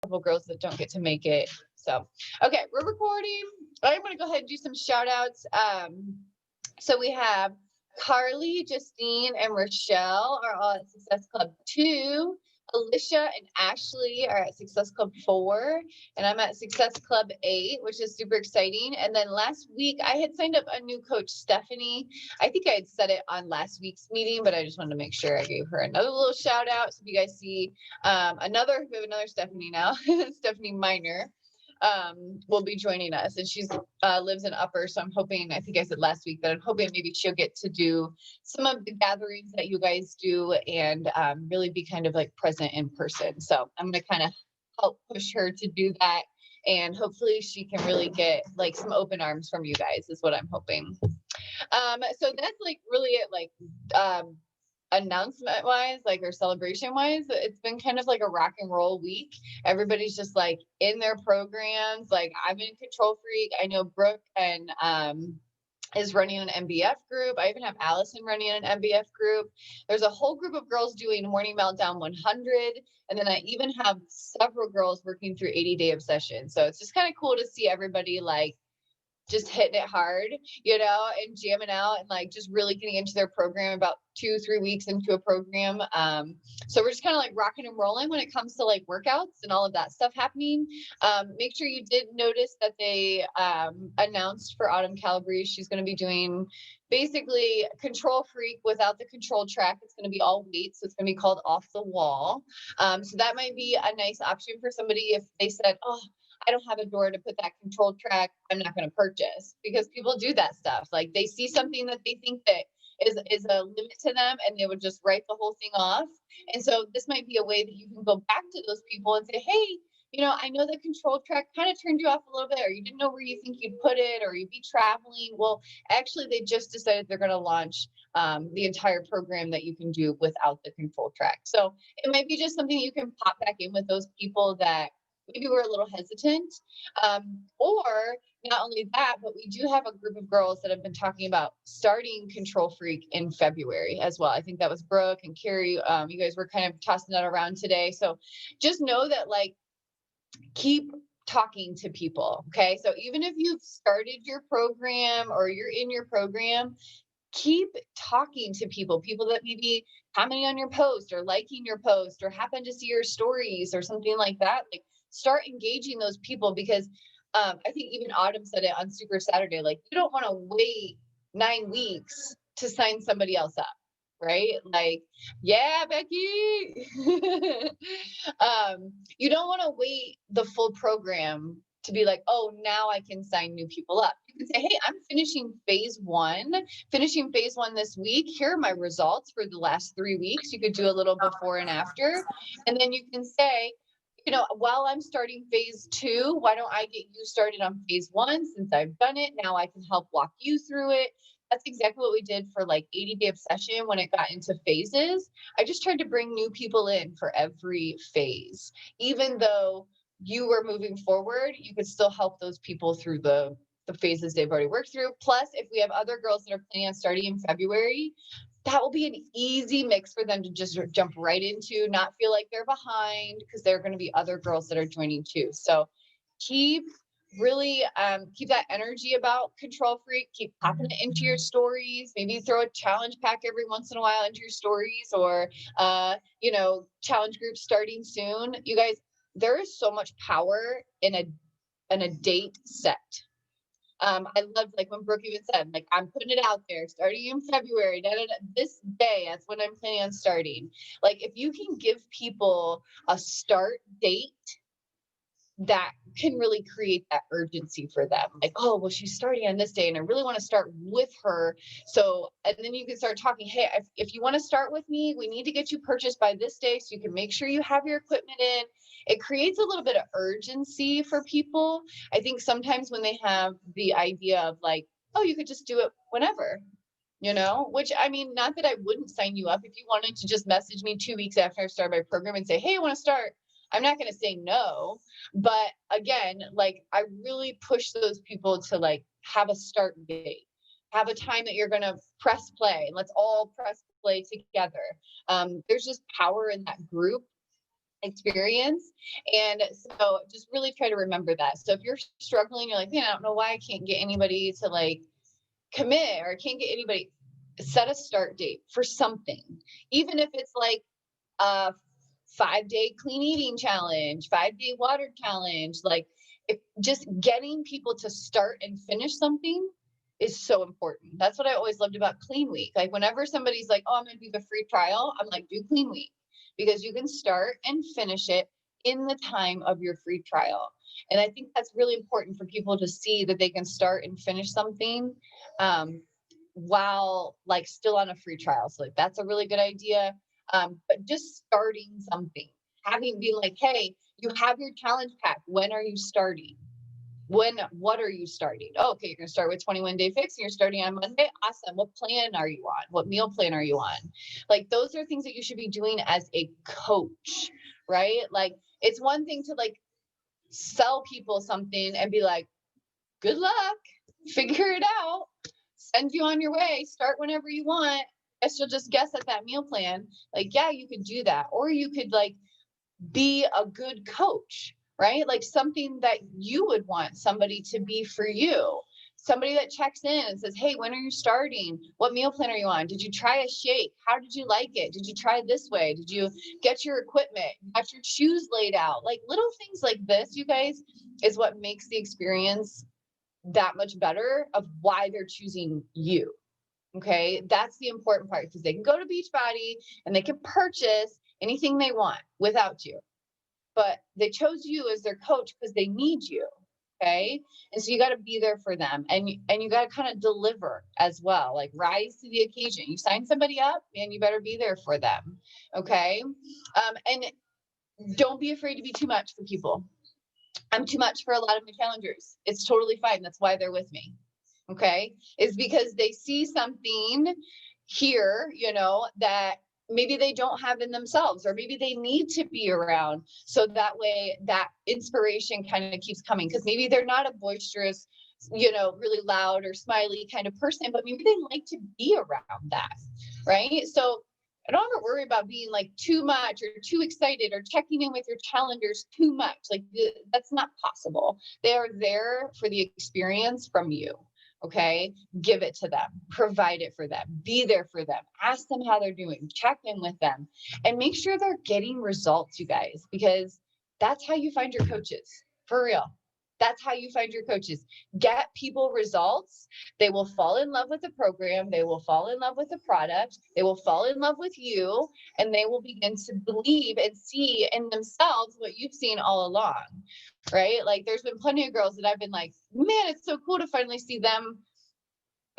couple girls that don't get to make it. So, okay, we're recording. I'm going to go ahead and do some shout outs. So we have Carly, Justine, and Rochelle are all at Success Club 2. Alicia and Ashley are at Success Club 4, and I'm at Success Club 8, which is super exciting. And then last week, I had signed up a new coach, Stephanie. I think I had said it on last week's meeting, but I just wanted to make sure I gave her another little shout out. So if you guys see we have another Stephanie now, Stephanie Miner, will be joining us, and she's lives in Upper. So I'm hoping, I think I said last week that I'm hoping maybe she'll get to do some of the gatherings that you guys do, and really be kind of like present in person. So I'm going to kind of help push her to do that, and hopefully she can really get like some open arms from you guys is what I'm hoping. So that's like really it, like announcement wise, like, or celebration wise. It's been kind of like a rock and roll week. Everybody's just like in their programs. Like, I'm in Control Freak. I know Brooke and is running an MBF group. I even have Allison running an MBF group. There's a whole group of girls doing Morning Meltdown 100. And then I even have several girls working through 80-day obsession. So it's just kind of cool to see everybody like just hitting it hard, and jamming out, and like just really getting into their program about 2-3 weeks into a program. So we're just kind of like rocking and rolling when it comes to like workouts and all of that stuff happening. Make sure you did notice that they announced for Autumn Calabrese, she's going to be doing basically Control Freak without the control track. It's going to be all weights. So it's going to be called Off the Wall. So that might be a nice option for somebody if they said, oh, I don't have a door to put that control track, I'm not going to purchase, because people do that stuff. Like, they see something that they think that is a limit to them, and they would just write the whole thing off. And so this might be a way that you can go back to those people and say, hey, I know the control track kind of turned you off a little bit, or you didn't know where you think you'd put it, or you'd be traveling. Well, actually, they just decided they're going to launch the entire program that you can do without the control track. So it might be just something you can pop back in with those people that maybe we're a little hesitant. Or not only that, but we do have a group of girls that have been talking about starting Control Freak in February as well. I think that was Brooke and Carrie. You guys were kind of tossing that around today. So just know that, like, keep talking to people. Okay. So even if you've started your program or you're in your program, keep talking to people that maybe commenting on your post or liking your post or happen to see your stories or something like that. Like, start engaging those people, because I think even Autumn said it on Super Saturday, like, you don't want to wait 9 weeks to sign somebody else up, right? Like, yeah, Becky. You don't want to wait the full program to be like, oh, now I can sign new people up. You can say, hey, I'm finishing phase one this week. Here are my results for the last 3 weeks. You could do a little before and after. And then you can say, while I'm starting phase 2, why don't I get you started on phase 1 since I've done it? Now I can help walk you through it. That's exactly what we did for like 80-day obsession when it got into phases. I just tried to bring new people in for every phase. Even though you were moving forward, you could still help those people through the phases they've already worked through. Plus, if we have other girls that are planning on starting in February, that will be an easy mix for them to just jump right into, not feel like they're behind, because there are going to be other girls that are joining too. So keep that energy about Control Freak. Keep popping it into your stories. Maybe throw a challenge pack every once in a while into your stories, or challenge groups starting soon. You guys, there is so much power in a date set. I love, like, when Brooke even said, like, I'm putting it out there, starting in February, this day, that's when I'm planning on starting. Like, if you can give people a start date, that can really create that urgency for them. Like, oh, well, she's starting on this day, and I really want to start with her. So, and then you can start talking, hey, if you want to start with me, we need to get you purchased by this day so you can make sure you have your equipment in. It creates a little bit of urgency for people. I think sometimes when they have the idea of like, oh, you could just do it whenever, which, I mean, not that I wouldn't sign you up if you wanted to just message me 2 weeks after I started my program and say, hey, I want to start. I'm not going to say no. But again, like, I really push those people to like have a start date, have a time that you're going to press play, and let's all press play together. There's just power in that group. experience. And so just really try to remember that. So if you're struggling, you're like, man, I don't know why I can't get anybody to like commit, or I can't get anybody, set a start date for something. Even if it's like a 5-day clean eating challenge, 5-day water challenge, like if just getting people to start and finish something is so important. That's what I always loved about Clean Week. Like whenever somebody's like, oh, I'm going to do the free trial, I'm like, do Clean Week, because you can start and finish it in the time of your free trial. And I think that's really important for people to see that they can start and finish something while like still on a free trial. So like that's a really good idea. But just starting something, having be like, hey, you have your challenge pack. When are you starting? What are you starting? Oh, okay, you're gonna start with 21 Day Fix and you're starting on Monday. Awesome. What plan are you on? What meal plan are you on? Like those are things that you should be doing as a coach, right? Like it's one thing to like sell people something and be like, good luck, figure it out, send you on your way, start whenever you want. Guess you'll just guess at that meal plan. Like, yeah, you could do that. Or you could like be a good coach, right? Like something that you would want somebody to be for you. Somebody that checks in and says, hey, when are you starting? What meal plan are you on? Did you try a shake? How did you like it? Did you try this way? Did you get your equipment? Got your shoes laid out? Like little things like this, you guys, is what makes the experience that much better of why they're choosing you. Okay. That's the important part, because they can go to Beachbody and they can purchase anything they want without you, but they chose you as their coach because they need you. Okay. And so you got to be there for them, and you got to kind of deliver as well, like rise to the occasion. You sign somebody up and you better be there for them. Okay. And don't be afraid to be too much for people. I'm too much for a lot of my challengers. It's totally fine. That's why they're with me. Okay. Is because they see something here, that maybe they don't have in themselves, or maybe they need to be around. So that way that inspiration kind of keeps coming, because maybe they're not a boisterous, really loud or smiley kind of person, but maybe they like to be around that. Right. So I don't ever worry about being like too much or too excited or checking in with your challengers too much. Like that's not possible. They are there for the experience from you. Okay. Give it to them, provide it for them, be there for them, ask them how they're doing, check in with them, and make sure they're getting results, you guys, because that's how you find your coaches, for real. That's how you find your coaches. Get people results. They will fall in love with the program. They will fall in love with the product. They will fall in love with you, and they will begin to believe and see in themselves what you've seen all along. Right? Like there's been plenty of girls that I've been like, man, it's so cool to finally see them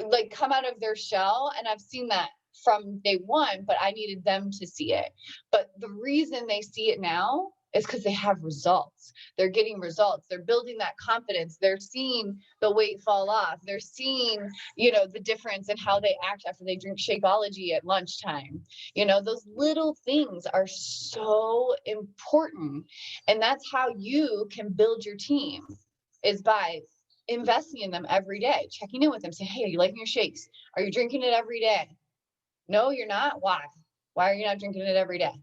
like come out of their shell. And I've seen that from day one, but I needed them to see it. But the reason they see it now is because they have results. They're getting results. They're building that confidence. They're seeing the weight fall off. They're seeing, the difference in how they act after they drink Shakeology at lunchtime. Those little things are so important. And that's how you can build your team, is by investing in them every day, checking in with them, saying, hey, are you liking your shakes? Are you drinking it every day? No, you're not. Why? Why are you not drinking it every day?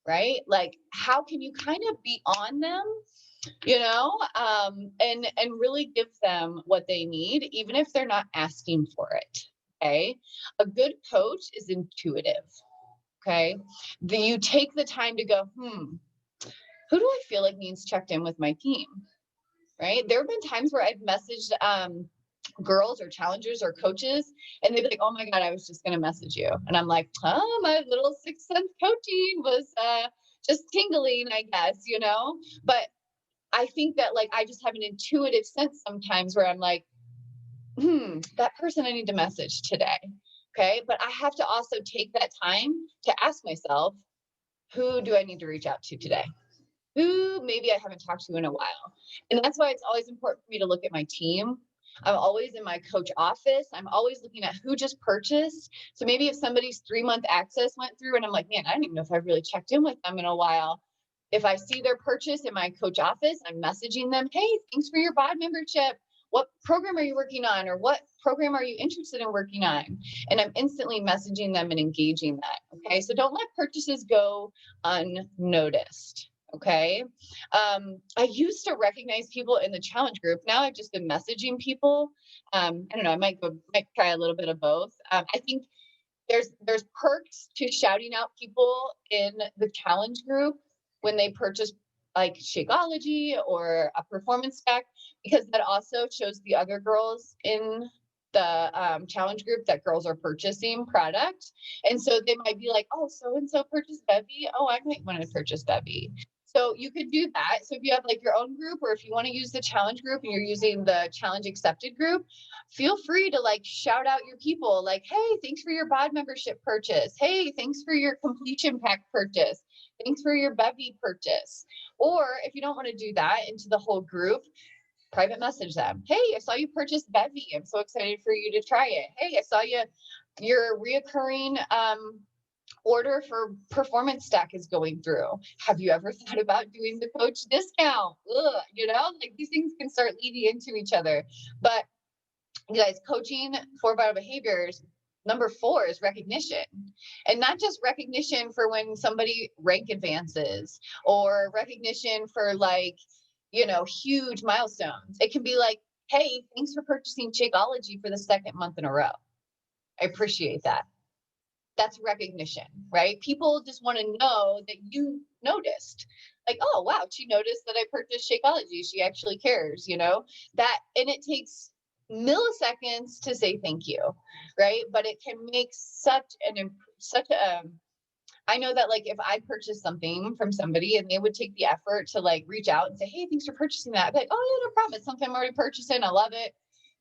Right? Like, how can you kind of be on them, and really give them what they need, even if they're not asking for it. Okay. A good coach is intuitive. Okay. You take the time to go, who do I feel like needs checked in with my team? Right. There have been times where I've messaged girls or challengers or coaches, and they'd be like, oh my God, I was just going to message you. And I'm like, my little sixth sense coaching was just tingling, I guess, but I think that like, I just have an intuitive sense sometimes where I'm like, that person I need to message today. Okay. But I have to also take that time to ask myself, who do I need to reach out to today? Who maybe I haven't talked to in a while. And that's why it's always important for me to look at my team. I'm always in my coach office. I'm always looking at who just purchased. So maybe if somebody's 3-month access went through and I'm like, man, I don't even know if I've really checked in with them in a while. If I see their purchase in my coach office, I'm messaging them, hey, thanks for your bod membership. what program are you working on? Or what program are you interested in working on? And I'm instantly messaging them and engaging that. Okay. So don't let purchases go unnoticed. Okay. I used to recognize people in the challenge group. Now I've just been messaging people. I don't know. I might try a little bit of both. I think there's perks to shouting out people in the challenge group when they purchase like Shakeology or a performance stack, because that also shows the other girls in the challenge group that girls are purchasing product. And so they might be like, oh, so and so purchased Bevy. Oh, I might want to purchase Bevy. So you could do that. So if you have like your own group, or if you want to use the challenge group and you're using the challenge accepted group, feel free to like shout out your people like, hey, thanks for your bod membership purchase. Hey, thanks for your completion pack purchase. Thanks for your Bevy purchase. Or if you don't want to do that into the whole group, private message them. Hey, I saw you purchase Bevy. I'm so excited for you to try it. Hey, I saw your reoccurring order for performance stack is going through. Have you ever thought about doing the coach discount? Ugh, like these things can start leading into each other. But you guys, coaching for vital behaviors, number 4 is recognition. And not just recognition for when somebody rank advances, or recognition for like, huge milestones. It can be like, hey, thanks for purchasing Shakeology for the 2nd month in a row. I appreciate that. That's recognition, right? People just want to know that you noticed. Like, oh, wow, she noticed that I purchased Shakeology. She actually cares, that, and it takes milliseconds to say thank you, right? But it can make I know that like if I purchase something from somebody and they would take the effort to like reach out and say, hey, thanks for purchasing that. I'd be like, oh yeah, no problem. It's something I'm already purchasing. I love it.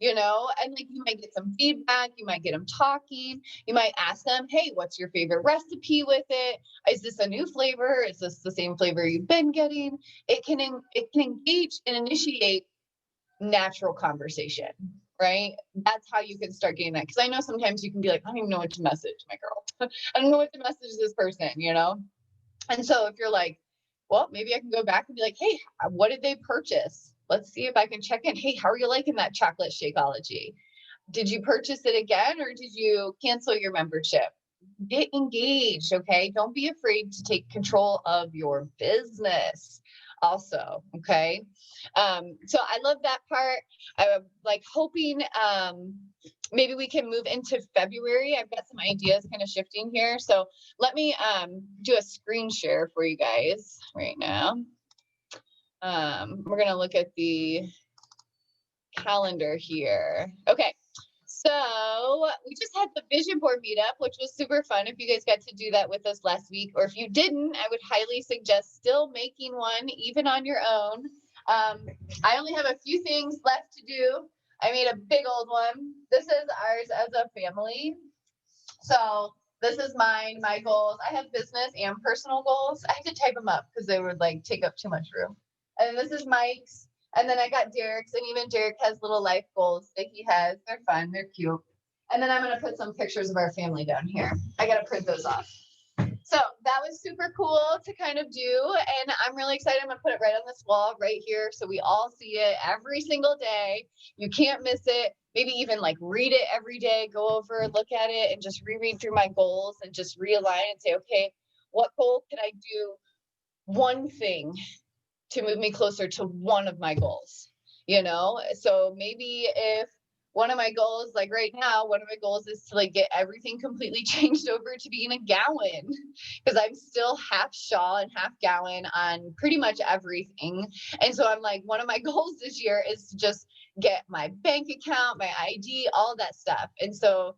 And like you might get some feedback, you might get them talking, you might ask them, hey, what's your favorite recipe with it? Is this a new flavor? Is this the same flavor you've been getting? It can engage and initiate natural conversation, right? That's how you can start getting that. Because I know sometimes you can be like, I don't even know what to message my girl. I don't know what to message this person, And so if you're like, well, maybe I can go back and be like, hey, what did they purchase? Let's see if I can check in. Hey, how are you liking that chocolate Shakeology? Did you purchase it again, or did you cancel your membership? Get engaged, okay? Don't be afraid to take control of your business also, okay? So I love that part. I'm like hoping maybe we can move into February. I've got some ideas kind of shifting here. So let me do a screen share for you guys right now. We're going to look at the calendar here. Okay. So we just had the vision board meetup, which was super fun. If you guys got to do that with us last week, or if you didn't, I would highly suggest still making one, even on your own. I only have a few things left to do. I made a big old one. This is ours as a family. So this is mine, my goals. I have business and personal goals. I had to type them up because they would like take up too much room. And this is Mike's. And then I got Derek's, and even Derek has little life goals that he has. They're fun. They're cute. And then I'm going to put some pictures of our family down here. I got to print those off. So that was super cool to kind of do. And I'm really excited. I'm going to put it right on this wall right here so we all see it every single day. You can't miss it. Maybe even like read it every day, go over, look at it, and just reread through my goals and just realign and say, okay, what goal can I do? One thing to move me closer to one of my goals, So maybe if one of my goals, like right now, one of my goals is to like get everything completely changed over to being a gowan, because I'm still half shawl and half gowan on pretty much everything. And so I'm like, one of my goals this year is to just get my bank account, my ID, all that stuff. And so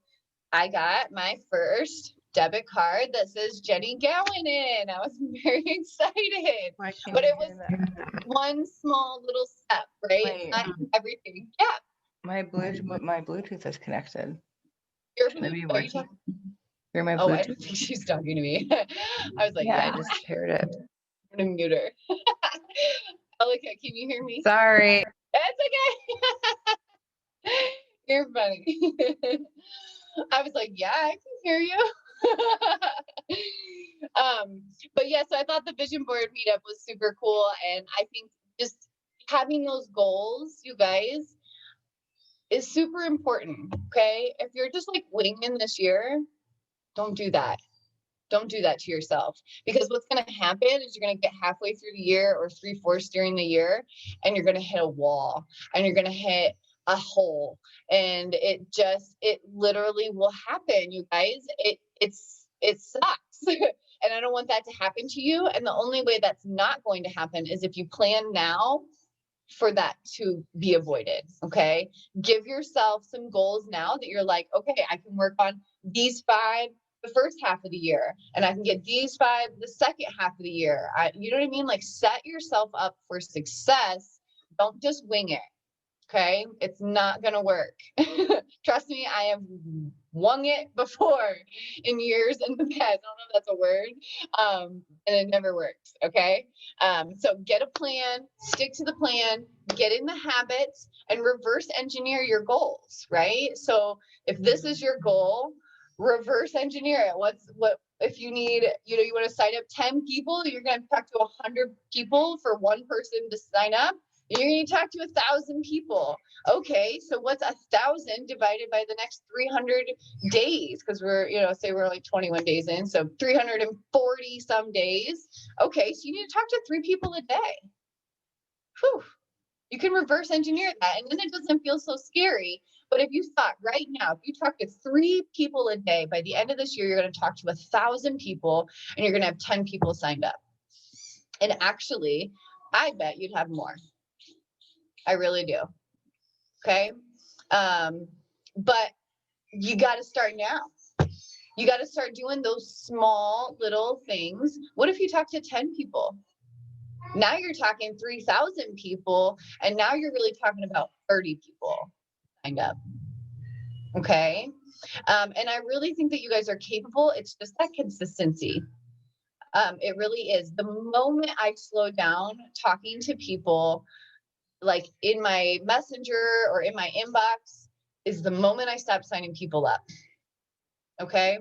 I got my first debit card that says Jenny Gowan in. I was very excited, but it was one small little step, right? It's not everything. Yeah. My Bluetooth is connected. Your Bluetooth? Are you talking? You're my Bluetooth. Oh, I don't think she's talking to me. I was like, yeah. I just paired it. I'm gonna mute her. Elika, can you hear me? Sorry. That's okay. You're funny. I was like, yeah, I can hear you. But yeah, so I thought the vision board meetup was super cool. And I think just having those goals, you guys, is super important. Okay. If you're just like winging this year, don't do that. Don't do that to yourself, because what's going to happen is you're going to get halfway through the year or 3/4 during the year, and you're going to hit a wall, and you're going to hit a hole, and it literally will happen, you guys. It sucks. And I don't want that to happen to you. And the only way that's not going to happen is if you plan now for that to be avoided. Okay. Give yourself some goals now that you're like, okay, I can work on these 5 the first half of the year, and I can get these 5 the second half of the year. You know what I mean? Like, set yourself up for success. Don't just wing it. Okay. It's not going to work. Trust me, I have wung it before in years in the past. I don't know if that's a word. And it never works. Okay. So get a plan, stick to the plan, get in the habits, and reverse engineer your goals, right? So if this is your goal, reverse engineer it. What if you need, you want to sign up 10 people, you're going to talk to 100 people for one person to sign up. You're going to talk to 1,000 people. Okay, so what's 1,000 divided by the next 300 days? Because we're, say we're like 21 days in, so 340 some days. Okay, so you need to talk to 3 people a day. Whew. You can reverse engineer that, and then it doesn't feel so scary. But if you thought right now, if you talk to 3 people a day, by the end of this year, you're going to talk to 1,000 people, and you're going to have 10 people signed up. And actually, I bet you'd have more. I really do. Okay. But you got to start now. You got to start doing those small little things. What if you talk to 10 people? Now you're talking 3,000 people, and now you're really talking about 30 people signed up. Okay. And I really think that you guys are capable. It's just that consistency. It really is. The moment I slow down talking to people, like in my messenger or in my inbox, is the moment I stop signing people up. Okay.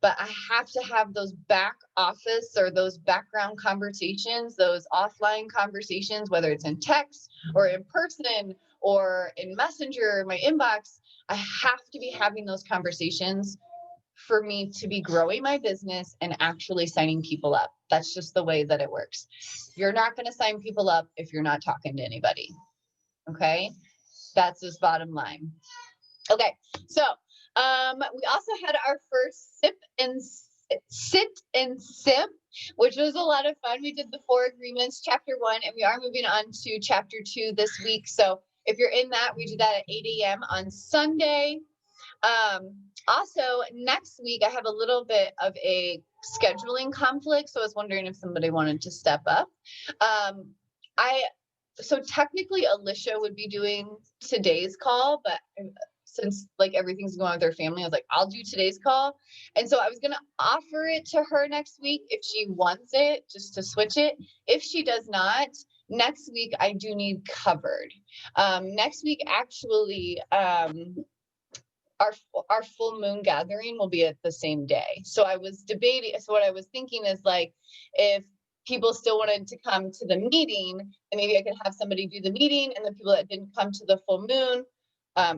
But I have to have those back office or those background conversations, those offline conversations, whether it's in text or in person or in messenger, my inbox. I have to be having those conversations for me to be growing my business and actually signing people up. That's just the way that it works. You're not going to sign people up if you're not talking to anybody. Okay. That's just bottom line. Okay. So, we also had our first sit and sip, which was a lot of fun. We did the 4 agreements, chapter 1, and we are moving on to chapter 2 this week. So if you're in that, we do that at 8 a.m. on Sunday. Also next week, I have a little bit of a scheduling conflict. So I was wondering if somebody wanted to step up. So technically Alicia would be doing today's call, but since like everything's going on with her family, I was like, I'll do today's call. And so I was going to offer it to her next week if she wants it, just to switch it. If she does not, next week I do need covered. Next week, actually, our full moon gathering will be at the same day. So I was debating. So what I was thinking is, like, if people still wanted to come to the meeting, then maybe I could have somebody do the meeting, and the people that didn't come to the full moon,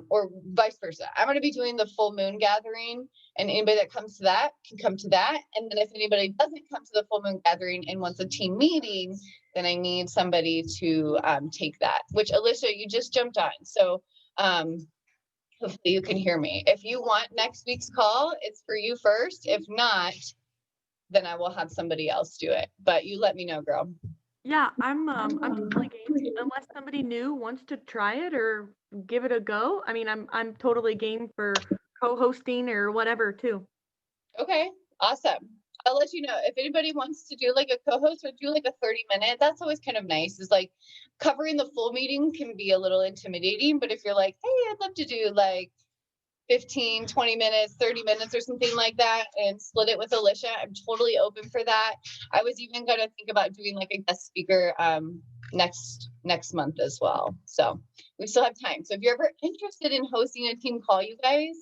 or vice versa. I'm going to be doing the full moon gathering, and anybody that comes to that can come to that. And then if anybody doesn't come to the full moon gathering and wants a team meeting, then I need somebody to take that, which Alicia, you just jumped on. So hopefully you can hear me. If you want next week's call, it's for you first. If not, then I will have somebody else do it. But you let me know, girl. Yeah, I'm totally game. Unless somebody new wants to try it or give it a go. I mean, I'm totally game for co-hosting or whatever too. Okay, awesome. I'll let you know if anybody wants to do like a co-host or do like a 30-minute. That's always kind of nice. Is like covering the full meeting can be a little intimidating, but if you're like, hey, I'd love to do like 15, 20 minutes, 30 minutes or something like that and split it with Alicia, I'm totally open for that. I was even going to think about doing like a guest speaker next month as well. So we still have time. So if you're ever interested in hosting a team call, you guys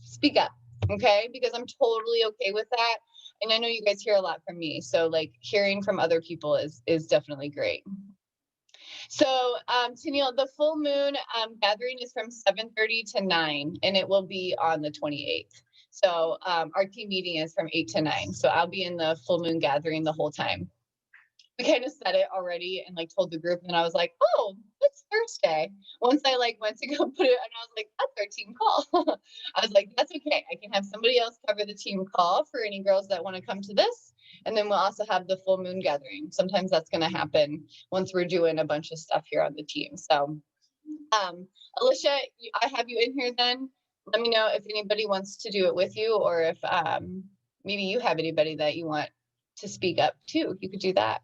speak up. Okay. Because I'm totally okay with that. And I know you guys hear a lot from me. So like hearing from other people is definitely great. So, Tennille, the full moon gathering is from 7:30 to 9, and it will be on the 28th. So our team meeting is from 8 to 9. So I'll be in the full moon gathering the whole time. We kind of said it already and like told the group, and I was like, oh, it's Thursday. Once I like went to go put it, and I was like, that's our team call. I was like, that's okay. I can have somebody else cover the team call for any girls that want to come to this. And then we'll also have the full moon gathering. Sometimes that's going to happen once we're doing a bunch of stuff here on the team. So, Alicia, I have you in here then. Let me know if anybody wants to do it with you, or if maybe you have anybody that you want to speak up too. You could do that.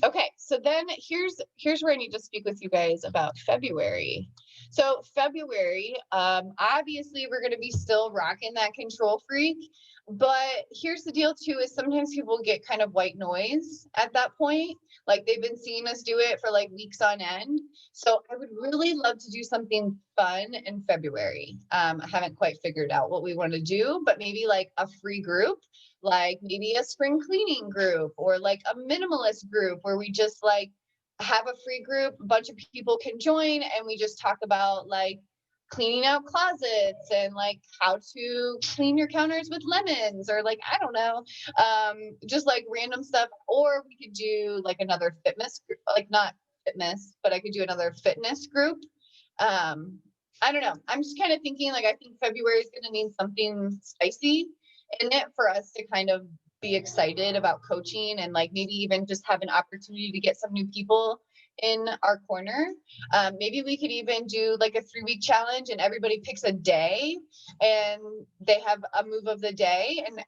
Okay, so then here's where I need to speak with you guys about February. So February, obviously we're going to be still rocking that control freak, but here's the deal too, is sometimes people get kind of white noise at that point. Like they've been seeing us do it for like weeks on end. So I would really love to do something fun in February. I haven't quite figured out what we want to do, but maybe like a free group, like maybe a spring cleaning group, or like a minimalist group where we just like have a free group, a bunch of people can join, and we just talk about like cleaning out closets and like how to clean your counters with lemons, or like, I don't know, just like random stuff. Or we could do like another fitness group, like not fitness, but I could do another fitness group. I don't know. I'm just kind of thinking like, I think February is going to need something spicy in it for us to kind of be excited about coaching, and like maybe even just have an opportunity to get some new people in our corner. Maybe we could even do like a 3-week challenge, and everybody picks a day and they have a move of the day, and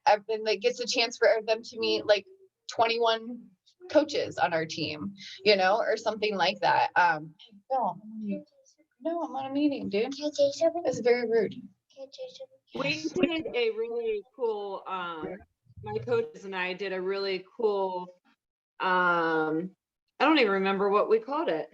like gets a chance for them to meet like 21 coaches on our team, you know, or something like that. No, I'm on a meeting, dude. Can I say something? It's very rude. We did a really cool, my coaches and I did a really cool, I don't even remember what we called it.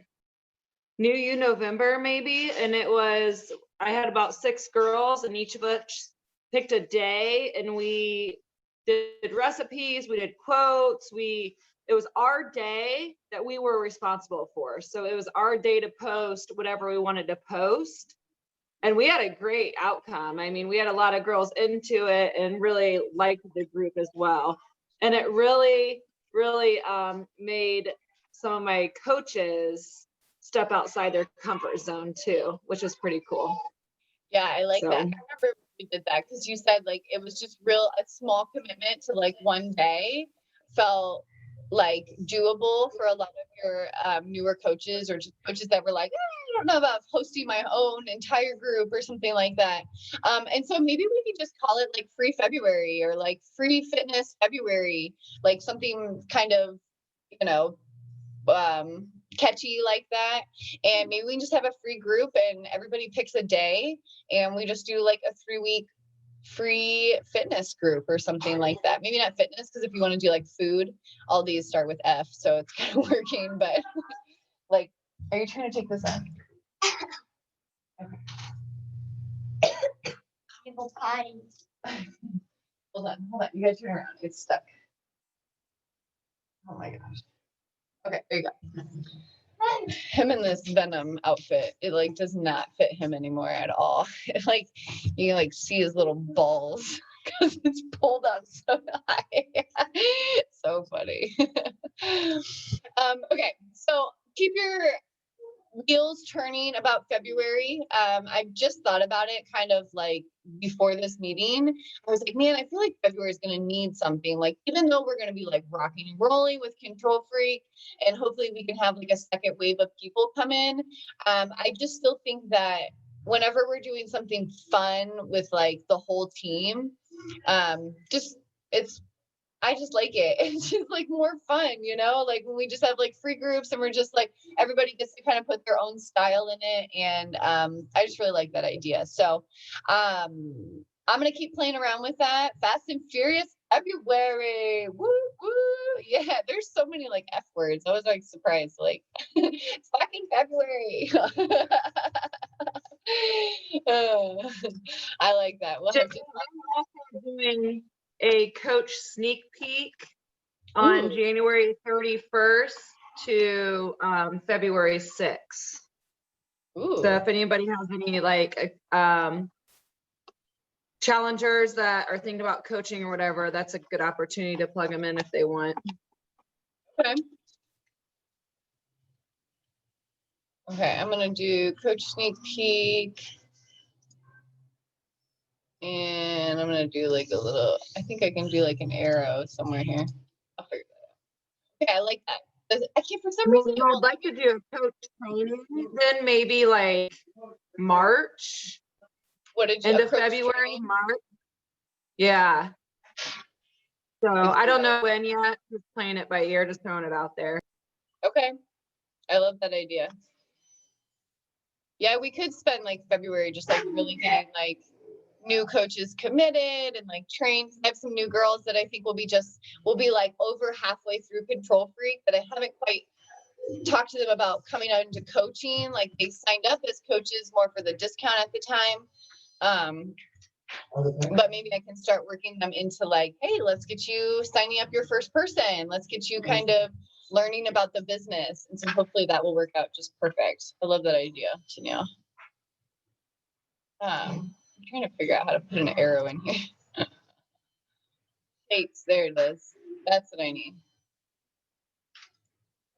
New You November maybe. And it was, I had about 6 girls, and each of us picked a day, and we did recipes, we did quotes, it was our day that we were responsible for. So it was our day to post whatever we wanted to post. And we had a great outcome. I mean, we had a lot of girls into it and really liked the group as well. And it really, really made some of my coaches step outside their comfort zone too, which was pretty cool. Yeah, I like that. I remember we did that because you said like it was just a small commitment to like one day felt like doable for a lot of your newer coaches, or just coaches that were like, I don't know about hosting my own entire group or something like that. And so maybe we could just call it like Free February, or like Free Fitness February, like something kind of, you know, catchy like that. And maybe we can just have a free group and everybody picks a day, and we just do like a 3-week free fitness group or something like that. Maybe not fitness, because if you want to do like food, all these start with F, so it's kind of working. But like, are you trying to take this off? Okay. People potty. Hold on. You guys turn around. It's stuck. Oh my gosh. Okay, there you go. Him in this Venom outfit, it like does not fit him anymore at all. It, like, you can like see his little balls because it's pulled up so high. So funny. Okay, so keep your wheels turning about February. I just thought about it kind of like before this meeting. I was like, man, I feel like February is going to need something. Like, even though we're going to be like rocking and rolling with Control Freak, and hopefully we can have like a second wave of people come in, I just still think that whenever we're doing something fun with like the whole team, I just like it. It's just like more fun, you know, like when we just have like free groups and we're just like, everybody gets to kind of put their own style in it. And I just really like that idea. So I'm going to keep playing around with that. Fast and Furious February. Woo, woo. Yeah, there's so many like F words. I was like surprised, like it's fucking February. I like that. We'll have to- I'm also doing a coach sneak peek on January 31st to February 6th. Ooh. So if anybody has any like challengers that are thinking about coaching or whatever, that's a good opportunity to plug them in if they want. Okay. Okay, I'm gonna do coach sneak peek. And I'm gonna do like a little, I think I can do like an arrow somewhere here. I'll figure that out. Okay, I like that. I can't, for some reason, I'd like to do a coach training, then maybe like March, what did you, end a of coach February, training? March. Yeah. So I don't know when yet. Just playing it by ear, just throwing it out there. Okay, I love that idea. Yeah, we could spend like February just like really getting like new coaches committed and like trained. I have some new girls that I think will be like over halfway through Control Freak, but I haven't quite talked to them about coming out into coaching. Like they signed up as coaches more for the discount at the time. But maybe I can start working them into like, hey, let's get you signing up your first person. Let's get you kind of learning about the business. And so hopefully that will work out just perfect. I love that idea, Tanya. I'm trying to figure out how to put an arrow in here. Dates, there it is. That's what I need.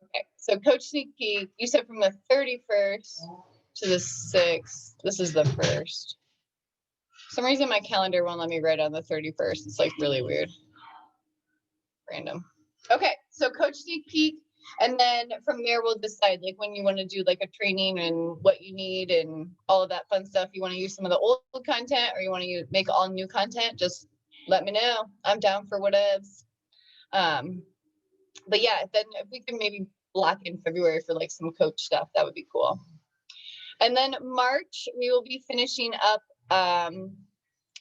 Okay, so Coach Sneak Peek, you said from the 31st to the 6th. This is the 1st. For some reason my calendar won't let me write on the 31st. It's like really weird. Random. Okay, so Coach Sneak Peek, and then from there we'll decide like when you want to do like a training and what you need and all of that fun stuff. You want to use some of the old content or you want to make all new content, just let me know. I'm down for whatevs. But yeah, then if we can maybe block in February for like some coach stuff, that would be cool. And then March, we will be finishing up,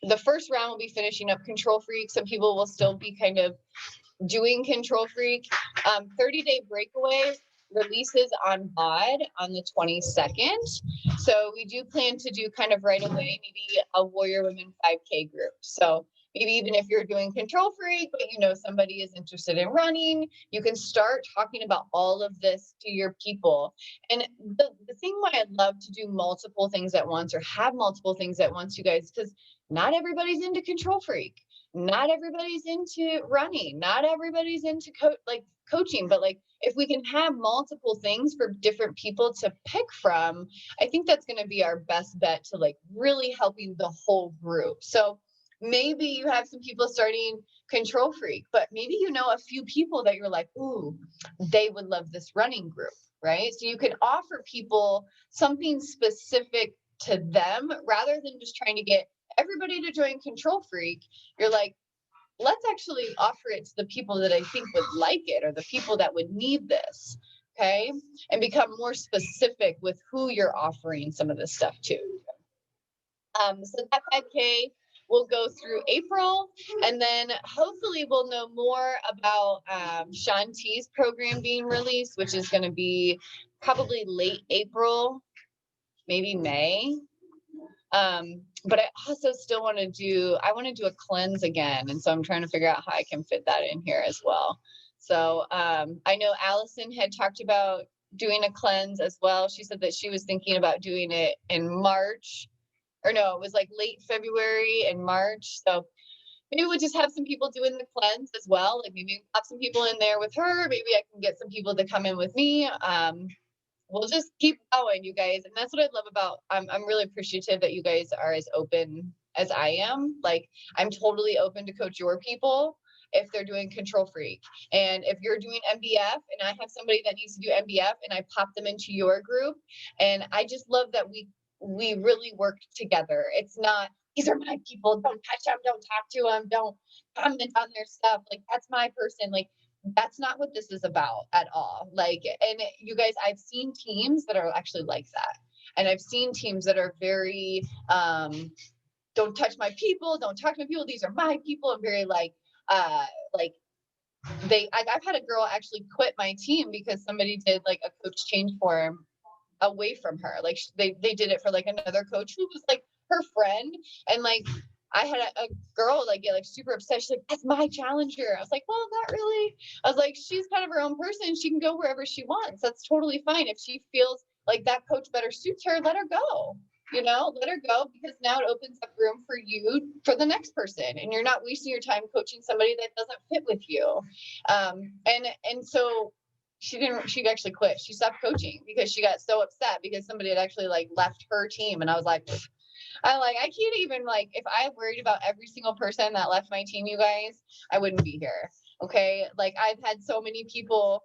the first round will be finishing up Control Freak. Some people will still be kind of doing Control Freak. 30-day breakaway releases on VOD on the 22nd. So we do plan to do kind of right away, maybe a Warrior Women 5K group. So maybe even if you're doing Control Freak, but you know somebody is interested in running, you can start talking about all of this to your people. And the thing why I love to do multiple things at once or have multiple things at once, you guys, because not everybody's into Control Freak. Not everybody's into running. Not everybody's into coaching, but like if we can have multiple things for different people to pick from, I think that's going to be our best bet to like really helping the whole group. So maybe you have some people starting Control Freak, but maybe you know a few people that you're like, ooh, they would love this running group, right? So you can offer people something specific to them rather than just trying to get everybody to join Control Freak. You're like, let's actually offer it to the people that I think would like it or the people that would need this. Okay. And become more specific with who you're offering some of this stuff to. So that 5K will go through April, and then hopefully we'll know more about Sean T's program being released, which is going to be probably late April, maybe May. But I also still want to do a cleanse again. And so I'm trying to figure out how I can fit that in here as well. So I know Allison had talked about doing a cleanse as well. She said that she was thinking about doing it in March, or no, it was like late February and March. So maybe we'll just have some people doing the cleanse as well. Like maybe have some people in there with her. Maybe I can get some people to come in with me. We'll just keep going, you guys. And that's what I love about, I'm really appreciative that you guys are as open as I am. Like I'm totally open to coach your people if they're doing Control Freak. And if you're doing MBF and I have somebody that needs to do MBF and I pop them into your group. And I just love that we really work together. It's not, these are my people, don't touch them, don't talk to them, don't comment on their stuff. Like that's my person. Like that's not what this is about at all. Like, and you guys, I've seen teams that are actually like that. And I've seen teams that are very, don't touch my people, don't talk to my people. These are my people. I'm very like I've had a girl actually quit my team because somebody did like a coach change form away from her. Like they did it for like another coach who was like her friend. And like, I had a girl like get like super upset. She's like, that's my challenger. I was like, well, not really. I was like, she's kind of her own person. She can go wherever she wants. That's totally fine. If she feels like that coach better suits her, let her go. You know, let her go, because now it opens up room for you for the next person, and you're not wasting your time coaching somebody that doesn't fit with you. And so she actually quit. She stopped coaching because she got so upset because somebody had actually like left her team. And I was like, I can't even, like, if I worried about every single person that left my team, you guys, I wouldn't be here. Okay. Like, I've had so many people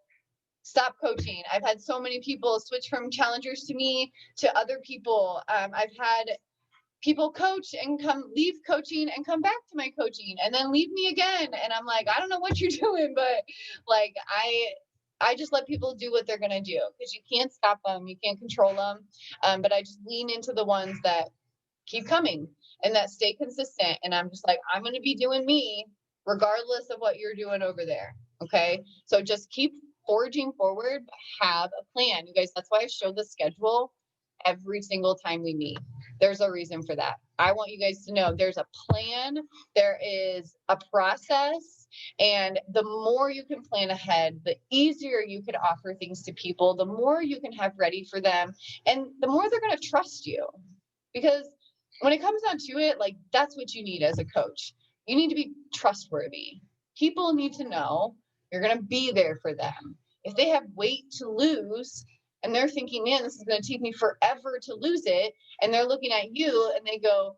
stop coaching. I've had so many people switch from challengers to me to other people. I've had people coach and leave coaching and come back to my coaching and then leave me again. And I'm like, I don't know what you're doing, but like, I just let people do what they're going to do, because you can't stop them. You can't control them. But I just lean into the ones that keep coming and that stay consistent. And I'm just like, I'm going to be doing me regardless of what you're doing over there. Okay. So just keep forging forward, have a plan. You guys, that's why I show the schedule every single time we meet. There's a reason for that. I want you guys to know there's a plan, there is a process, and the more you can plan ahead, the easier you can offer things to people, the more you can have ready for them, and the more they're going to trust you. Because when it comes down to it, like, that's what you need as a coach. You need to be trustworthy. People need to know you're going to be there for them. If they have weight to lose and they're thinking, man, this is going to take me forever to lose it, and they're looking at you and they go,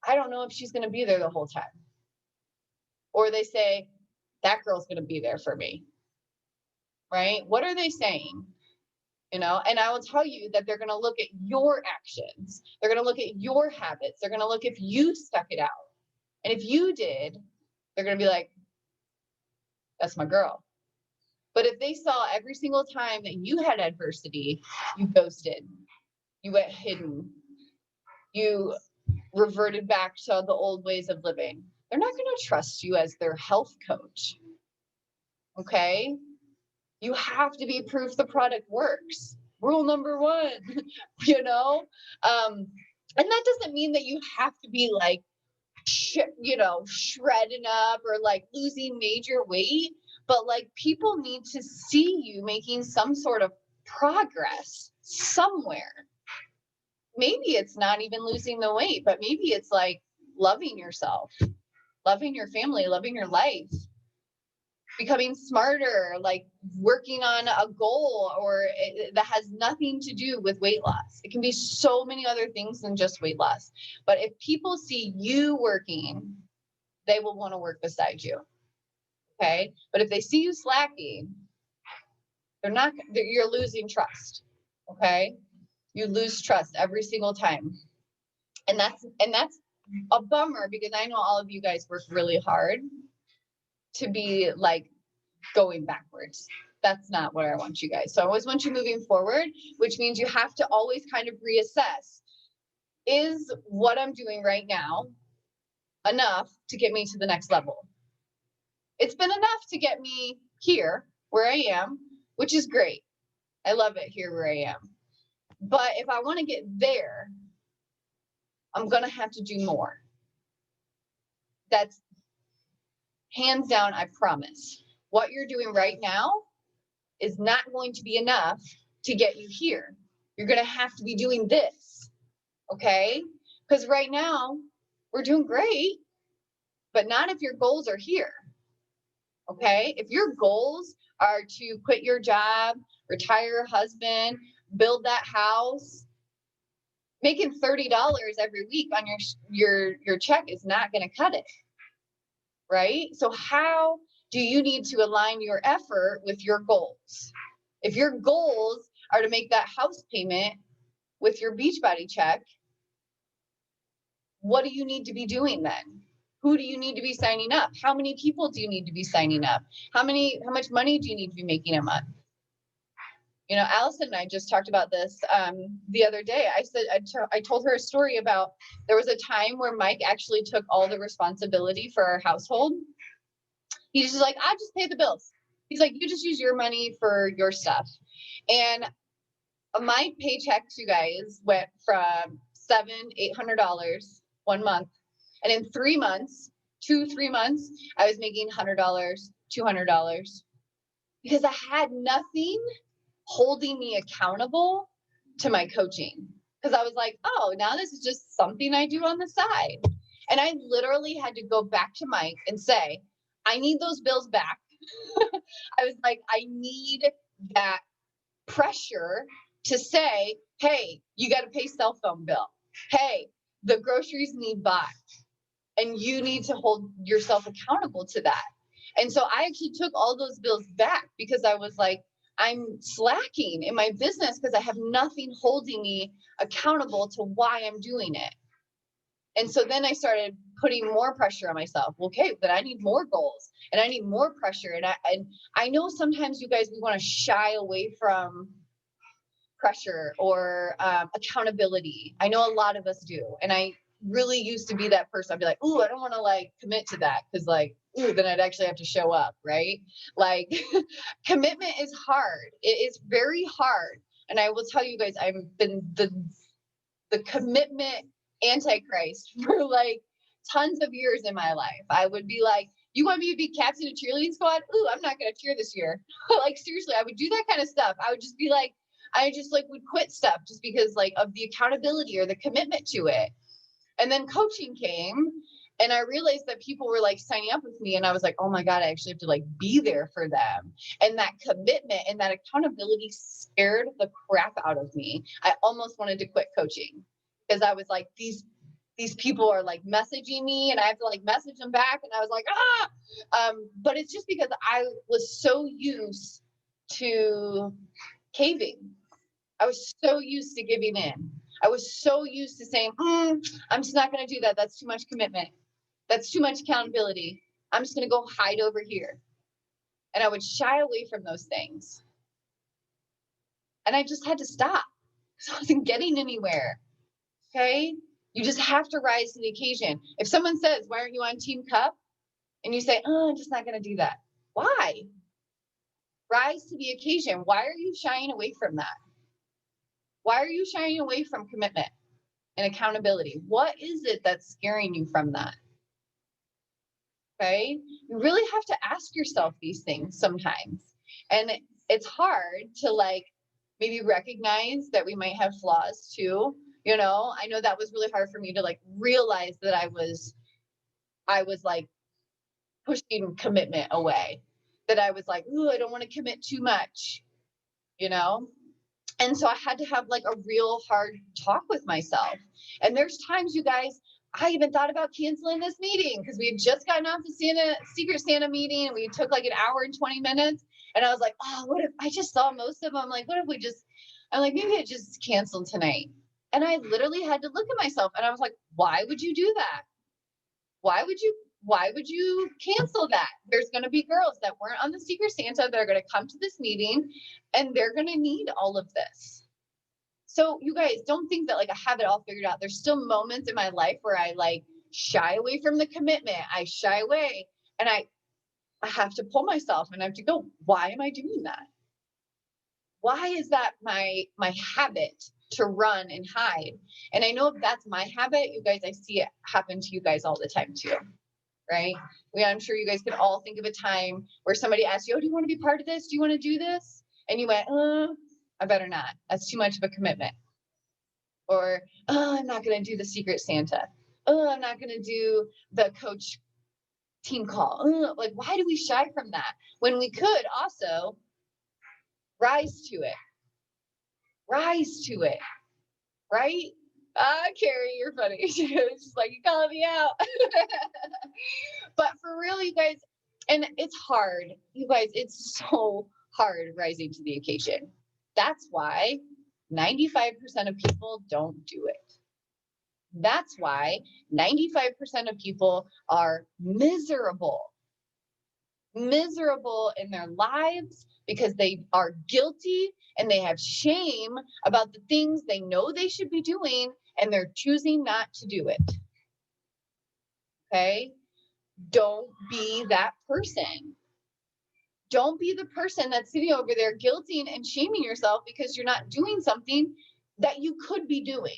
I don't know if she's going to be there the whole time. Or they say, that girl's going to be there for me. Right? What are they saying? You know, and I will tell you that they're going to look at your actions. They're going to look at your habits. They're going to look if you stuck it out. And if you did, they're going to be like, that's my girl. But if they saw every single time that you had adversity, you ghosted, you went hidden, you reverted back to the old ways of living, they're not going to trust you as their health coach. Okay? You have to be proof the product works. Rule number one, you know? And that doesn't mean that you have to be like, shredding up or like losing major weight, but like, people need to see you making some sort of progress somewhere. Maybe it's not even losing the weight, but maybe it's like loving yourself, loving your family, loving your life, becoming smarter, like working on a goal that has nothing to do with weight loss. It can be so many other things than just weight loss. But if people see you working, they will want to work beside you. Okay. But if they see you slacking, you're losing trust. Okay. You lose trust every single time. And that's a bummer, because I know all of you guys work really hard to be like going backwards. That's not what I want you guys. So I always want you moving forward, which means you have to always kind of reassess, is what I'm doing right now enough to get me to the next level? It's been enough to get me here where I am, which is great. I love it here where I am. But if I want to get there, I'm going to have to do more. That's hands down, I promise. What you're doing right now is not going to be enough to get you here. You're going to have to be doing this. Okay? Because right now we're doing great, but not if your goals are here. Okay? If your goals are to quit your job, retire your husband, build that house, making $30 every week on your check is not going to cut it. Right? So how do you need to align your effort with your goals? If your goals are to make that house payment with your Beachbody check, what do you need to be doing then? Who do you need to be signing up? How many people do you need to be signing up? How much money do you need to be making a month? You know, Allison and I just talked about this the other day. I told her a story about, there was a time where Mike actually took all the responsibility for our household. He's just like, I just pay the bills. He's like, you just use your money for your stuff. And my paychecks, you guys, went from $700-800 one month And in 3 months, 3 months, I was making $100, $200 because I had nothing holding me accountable to my coaching. Because I was like, oh, now this is just something I do on the side. And I literally had to go back to Mike and say, I need those bills back. I was like, I need that pressure to say, hey, you got to pay cell phone bill. Hey, the groceries need bought. And you need to hold yourself accountable to that. And so I actually took all those bills back because I was like, I'm slacking in my business because I have nothing holding me accountable to why I'm doing it. And so then I started putting more pressure on myself. Okay, but I need more goals and I need more pressure. And I know sometimes you guys, we want to shy away from pressure or accountability. I know a lot of us do. And I really used to be that person. I'd be like, ooh, I don't want to like commit to that because like, ooh, then I'd actually have to show up, right? Like commitment is hard. It is very hard. And I will tell you guys, I've been the commitment antichrist for like tons of years in my life. I would be like, you want me to be captain of cheerleading squad? Ooh, I'm not going to cheer this year. Like seriously, I would do that kind of stuff. I would just be like, I just like would quit stuff just because like of the accountability or the commitment to it. And then coaching came and I realized that people were like signing up with me and I was like, oh my God, I actually have to like be there for them. And that commitment and that accountability scared the crap out of me. I almost wanted to quit coaching because I was like, these people are like messaging me and I have to like message them back. And I was like, but it's just because I was so used to caving. I was so used to giving in. I was so used to saying, I'm just not going to do that. That's too much commitment. That's too much accountability. I'm just going to go hide over here. And I would shy away from those things. And I just had to stop because I wasn't getting anywhere. Okay. You just have to rise to the occasion. If someone says, why aren't you on Team Cup? And you say, oh, I'm just not going to do that. Why? Rise to the occasion. Why are you shying away from that? Why are you shying away from commitment and accountability? What is it that's scaring you from that? Okay. You really have to ask yourself these things sometimes. And it's hard to like maybe recognize that we might have flaws too. You know, I know that was really hard for me to like realize that I was like pushing commitment away, that I was like, ooh, I don't want to commit too much, you know? And so I had to have like a real hard talk with myself. And there's times, you guys, I even thought about canceling this meeting because we had just gotten off the Secret Santa meeting and we took like an hour and 20 minutes. And I was like, oh, what if I just saw most of them? Like, what if I'm like, maybe I just canceled tonight. And I literally had to look at myself and I was like, why would you do that? Why would you cancel that? There's going to be girls that weren't on the Secret Santa that are going to come to this meeting and they're going to need all of this. So you guys don't think that like I have it all figured out. There's still moments in my life where I like shy away from the commitment. I shy away and I have to pull myself and I have to go, why am I doing that? Why is that my habit to run and hide? And I know if that's my habit, you guys, I see it happen to you guys all the time too. Right? I'm sure you guys can all think of a time where somebody asked you, oh, do you want to be part of this? Do you want to do this? And you went, I better not. That's too much of a commitment. Or, oh, I'm not going to do the Secret Santa. Oh, I'm not going to do the coach team call. Like, why do we shy from that? When we could also rise to it. Rise to it. Right? Carrie, you're funny. It's just like, you calling me out. But for real, you guys, and it's hard. You guys, it's so hard rising to the occasion. That's why 95% of people don't do it. That's why 95% of people are miserable in their lives because they are guilty and they have shame about the things they know they should be doing and they're choosing not to do it. Okay? Don't be that person. Don't be the person that's sitting over there guilting and shaming yourself because you're not doing something that you could be doing.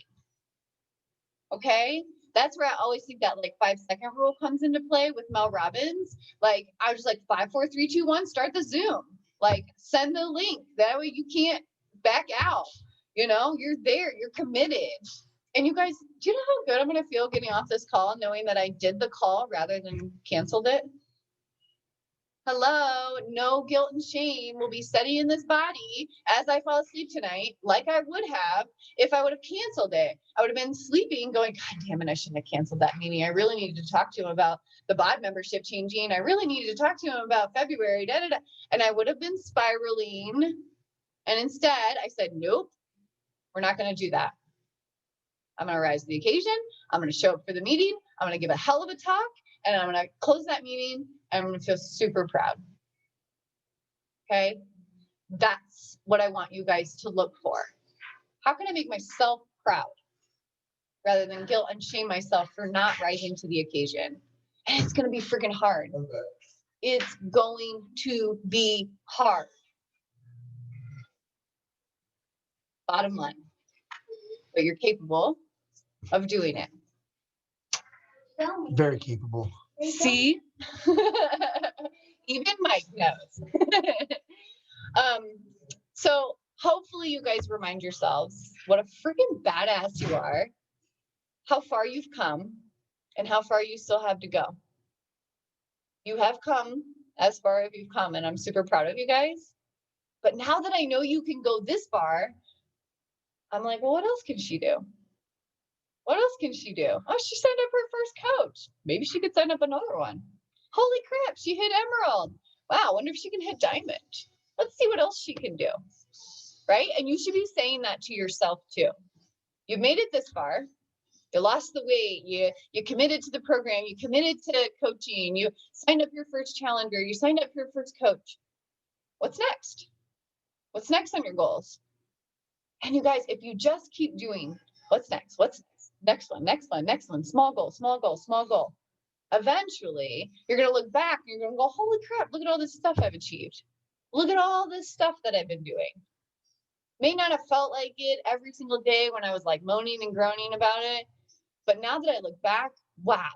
Okay? That's where I always think that like 5-second rule comes into play with Mel Robbins. Like I was like 5, 4, 3, 2, 1, start the Zoom. Like send the link. That way you can't back out. You know, you're there, you're committed. And you guys, do you know how good I'm gonna feel getting off this call knowing that I did the call rather than canceled it? Hello, no guilt and shame will be setting in this body as I fall asleep tonight, like I would have if I would have canceled it. I would have been sleeping going, God damn it, I shouldn't have canceled that meeting. I really needed to talk to him about the bod membership changing. I really needed to talk to him about February, da, da, da. And I would have been spiraling. And instead I said, nope, we're not going to do that. I'm going to rise to the occasion. I'm going to show up for the meeting. I'm going to give a hell of a talk, and I'm going to close that meeting. I'm going to feel super proud. Okay. That's what I want you guys to look for. How can I make myself proud rather than guilt and shame myself for not rising to the occasion? And it's going to be freaking hard. Okay. It's going to be hard. Bottom line. But you're capable of doing it. Very capable. See? Even Mike knows. So hopefully you guys remind yourselves what a freaking badass you are, how far you've come, and how far you still have to go. You have come as far as you've come, and I'm super proud of you guys. But now that I know you can go this far, I'm like, well, what else can she do? What else can she do? Oh, she signed up her first coach. Maybe she could sign up another one. Holy crap, she hit emerald. Wow, I wonder if she can hit diamond. Let's see what else she can do. Right? And you should be saying that to yourself too. You've made it this far. You lost the weight. You committed to the program. You committed to coaching. You signed up your first challenger. You signed up your first coach. What's next? What's next on your goals? And you guys, if you just keep doing what's next, next one, small goal, small goal, small goal. Eventually, you're going to look back and you're going to go, holy crap, look at all this stuff I've achieved. Look at all this stuff that I've been doing. May not have felt like it every single day when I was like moaning and groaning about it. But now that I look back, wow.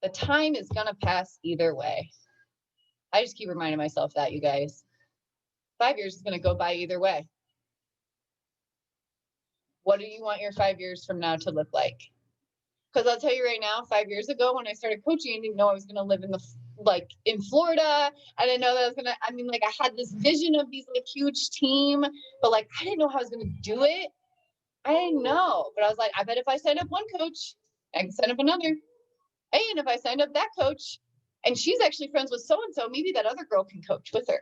The time is going to pass either way. I just keep reminding myself that, you guys. 5 years is going to go by either way. What do you want your 5 years from now to look like? Because I'll tell you right now, 5 years ago when I started coaching, I didn't know I was going to live in Florida. I didn't know that I was going to, I had this vision of these like huge team, but like, I didn't know how I was going to do it. I didn't know, but I was like, I bet if I sign up one coach, I can sign up another. Hey, and if I signed up that coach and she's actually friends with so-and-so, maybe that other girl can coach with her.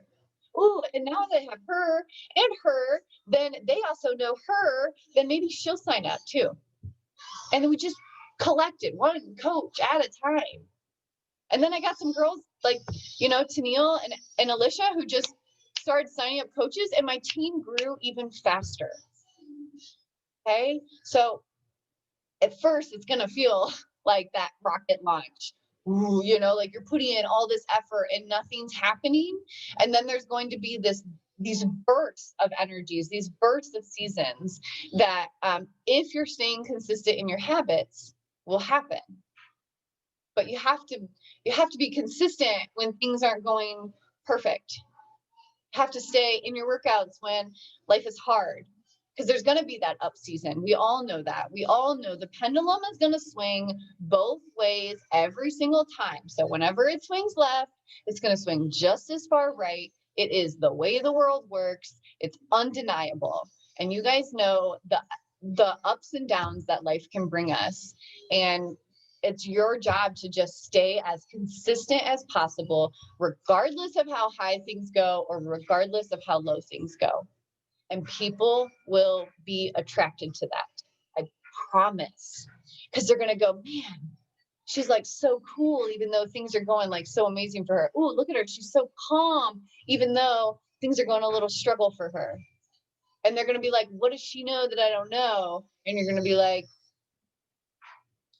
Ooh, and now they have her and her, then they also know her, then maybe she'll sign up too. And then we just collected one coach at a time. And then I got some girls like, Tennille and Alicia who just started signing up coaches, and my team grew even faster. Okay. So at first it's going to feel like that rocket launch. Ooh, like you're putting in all this effort and nothing's happening. And then there's going to be these bursts of energies, these bursts of seasons that if you're staying consistent in your habits will happen. But you have to be consistent when things aren't going perfect. You have to stay in your workouts when life is hard, because there's going to be that up season. We all know that. We all know the pendulum is going to swing both ways every single time. So whenever it swings left, it's going to swing just as far right. It is the way the world works. It's undeniable. And you guys know the ups and downs that life can bring us. And it's your job to just stay as consistent as possible, regardless of how high things go or regardless of how low things go. And people will be attracted to that. I promise. Because they're going to go, man, she's like so cool, even though things are going like so amazing for her. Ooh, look at her. She's so calm, even though things are going a little struggle for her. And they're going to be like, what does she know that I don't know? And you're going to be like,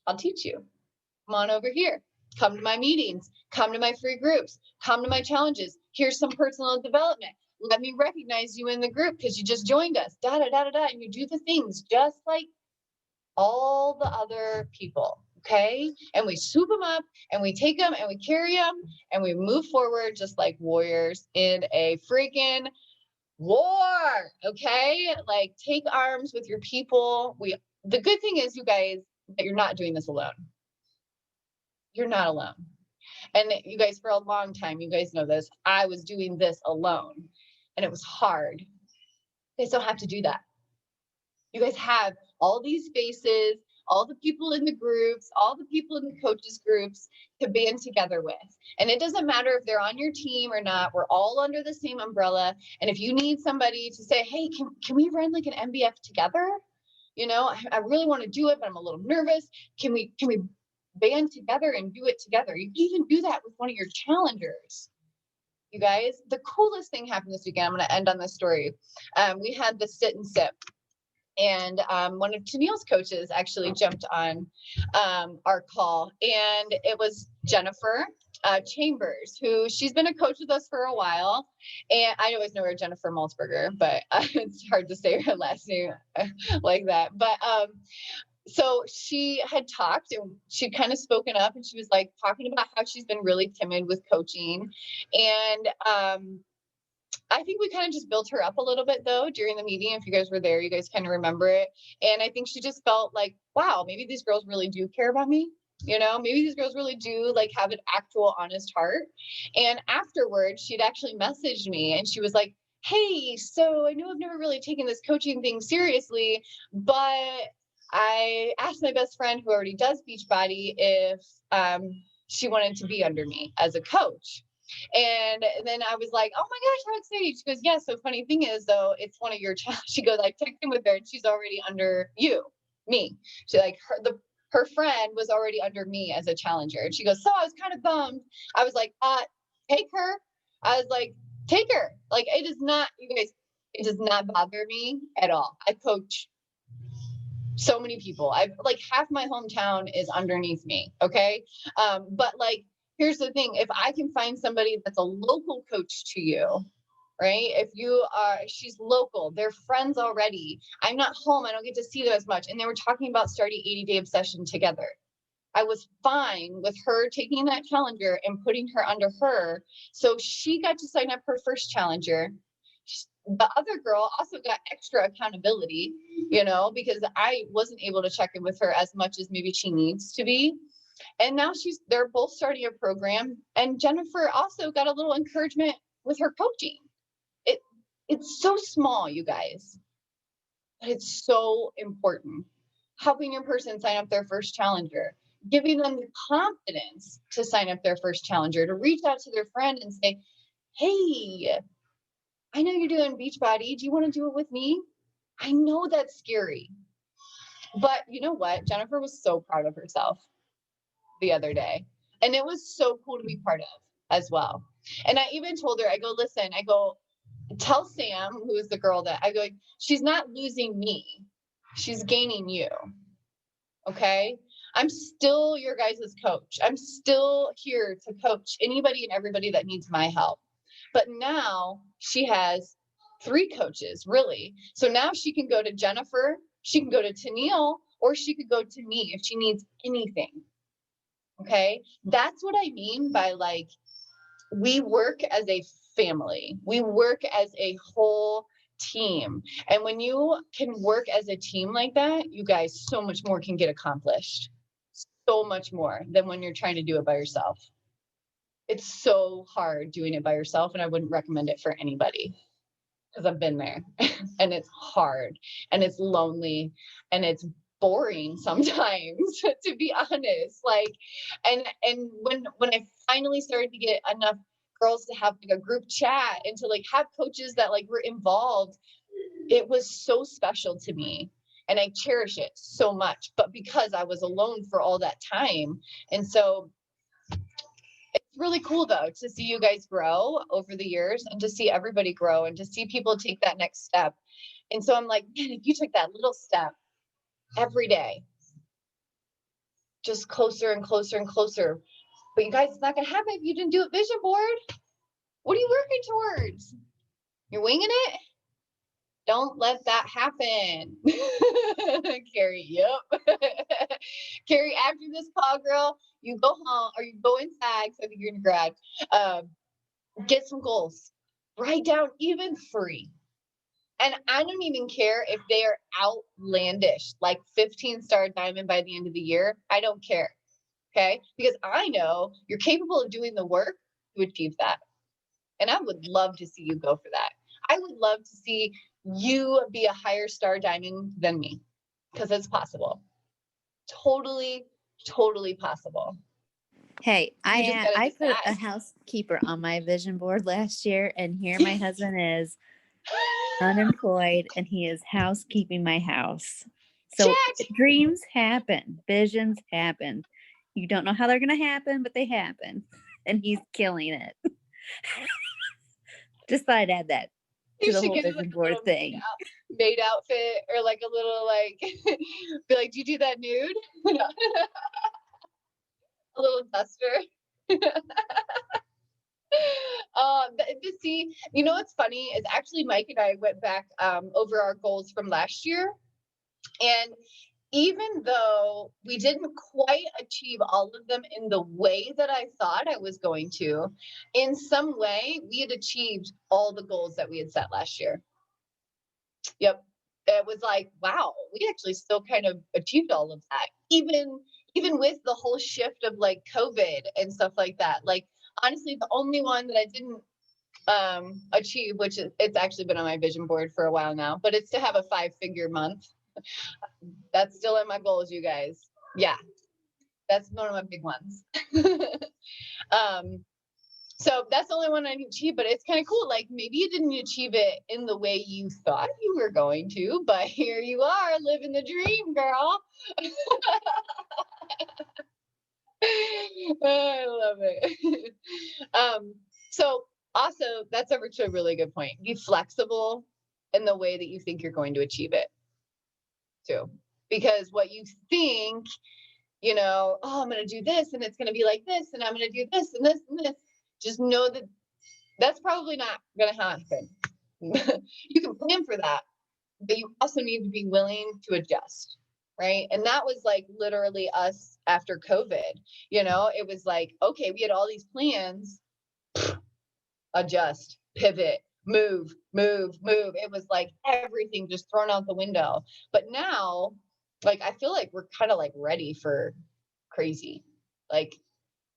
I'll teach you. Come on over here. Come to my meetings. Come to my free groups. Come to my challenges. Here's some personal development. Let me recognize you in the group because you just joined us. Da, da, da, da, da. And you do the things just like all the other people. Okay. And we swoop them up and we take them and we carry them and we move forward just like warriors in a freaking war. Okay. Like take arms with your people. The good thing is, you guys, that you're not doing this alone. You're not alone. And you guys, for a long time, you guys know this, I was doing this alone and it was hard. You guys don't have to do that. You guys have all these faces, all the people in the groups, all the people in the coaches groups to band together with. And it doesn't matter if they're on your team or not, we're all under the same umbrella. And if you need somebody to say, hey, can we run like an MBF together? You know, I really want to do it, but I'm a little nervous. Can we band together and do it together? You can even do that with one of your challengers. You guys, the coolest thing happened this weekend. I'm going to end on this story. We had the sit and sip. And one of Tennille's coaches actually jumped on our call, and it was Jennifer Chambers, who she's been a coach with us for a while. And I always know her Jennifer Maltzberger, but it's hard to say her last name like that. But so she had talked and she'd kind of spoken up, and she was like talking about how she's been really timid with coaching. And I think we kind of just built her up a little bit though during the meeting. If you guys were there, you guys kind of remember it. And I think she just felt like, wow, maybe these girls really do care about me. You know, maybe these girls really do like have an actual honest heart. And afterwards, she'd actually messaged me and she was like, hey, so I know I've never really taken this coaching thing seriously, but I asked my best friend who already does Beachbody if she wanted to be under me as a coach. And then I was like, oh my gosh, how exciting. She goes, yeah, so funny thing is though, it's one of your she goes, I checked in with her and she's already under me. She like her friend was already under me as a challenger. And she goes, so I was kind of bummed. I was like, take her. I was like, take her. Like, it is not, you guys, it does not bother me at all. I coach so many people. I've like half my hometown is underneath me. Okay. But like, here's the thing. If I can find somebody that's a local coach to you, right? If she's local, they're friends already. I'm not home. I don't get to see them as much. And they were talking about starting 80-day obsession together. I was fine with her taking that challenger and putting her under her. So she got to sign up her first challenger. The other girl also got extra accountability, you know, because I wasn't able to check in with her as much as maybe she needs to be. And now they're both starting a program. And Jennifer also got a little encouragement with her coaching. It's so small, you guys, but it's so important. Helping your person sign up their first challenger, giving them the confidence to sign up their first challenger, to reach out to their friend and say, hey, I know you're doing Beachbody. Do you want to do it with me? I know that's scary. But you know what? Jennifer was so proud of herself the other day. And it was so cool to be part of as well. And I even told her, I go, listen, I go, tell Sam, who is the girl that I go, she's not losing me. She's gaining you. Okay. I'm still your guys' coach. I'm still here to coach anybody and everybody that needs my help. But now she has 3 coaches, really. So now she can go to Jennifer, she can go to Tennille, or she could go to me if she needs anything. Okay. That's what I mean by like, we work as a family. We work as a whole team. And when you can work as a team like that, you guys, so much more can get accomplished. So much more than when you're trying to do it by yourself. It's so hard doing it by yourself, and I wouldn't recommend it for anybody because I've been there. And it's hard and it's lonely and it's boring sometimes, to be honest. Like, and when I finally started to get enough girls to have like a group chat and to like have coaches that like were involved, it was so special to me. And I cherish it so much, but because I was alone for all that time. And so it's really cool though, to see you guys grow over the years and to see everybody grow and to see people take that next step. And so I'm like, man, if you took that little step every day, just closer and closer and closer. But you guys, it's not going to happen if you didn't do a vision board. What are you working towards? You're winging it? Don't let that happen. Carrie, yep. Carrie, after this call, girl, you go home or you go inside, so I think you're in grad. Get some goals. Write down even 3. And I don't even care if they are outlandish, like 15-star diamond by the end of the year. I don't care. Okay. Because I know you're capable of doing the work to achieve that. And I would love to see you go for that. I would love to see you be a higher star diamond than me, because it's possible. Totally, totally possible. Hey, You just gotta I put a decide. housekeeper on my vision board last year, and here my husband is unemployed, and he is housekeeping my house. So Check. dreams happen, visions happen. You don't know how they're going to happen, but they happen, and he's killing it. Just thought I'd add that to You the should whole get vision like a board little thing. maid outfit, or like a little like be like, do you do that nude? A little duster. See, you know what's funny is actually Mike and I went back over our goals from last year, and even though we didn't quite achieve all of them in the way that I thought I was going to, in some way we had achieved all the goals that we had set last year. Yep. It was like, wow, we actually still kind of achieved all of that, even with the whole shift of like COVID and stuff like that. Like, honestly, the only one that I didn't achieve, which it's actually been on my vision board for a while now, but it's to have a 5-figure month. That's still in my goals, you guys. Yeah, that's one of my big ones. So that's the only one I didn't achieve, but it's kind of cool. Like, maybe you didn't achieve it in the way you thought you were going to, but here you are living the dream, girl. I love it. So also, that's over to a really good point. Be flexible in the way that you think you're going to achieve it too. Because what you think, you know, oh, I'm going to do this and it's going to be like this, and I'm going to do this and this and this. Just know that that's probably not going to happen. You can plan for that, but you also need to be willing to adjust. Right. And that was like literally us after COVID. You know, it was like, okay, we had all these plans, adjust, pivot, move. It was like everything just thrown out the window. But now, like, I feel like we're kind of like ready for crazy. Like,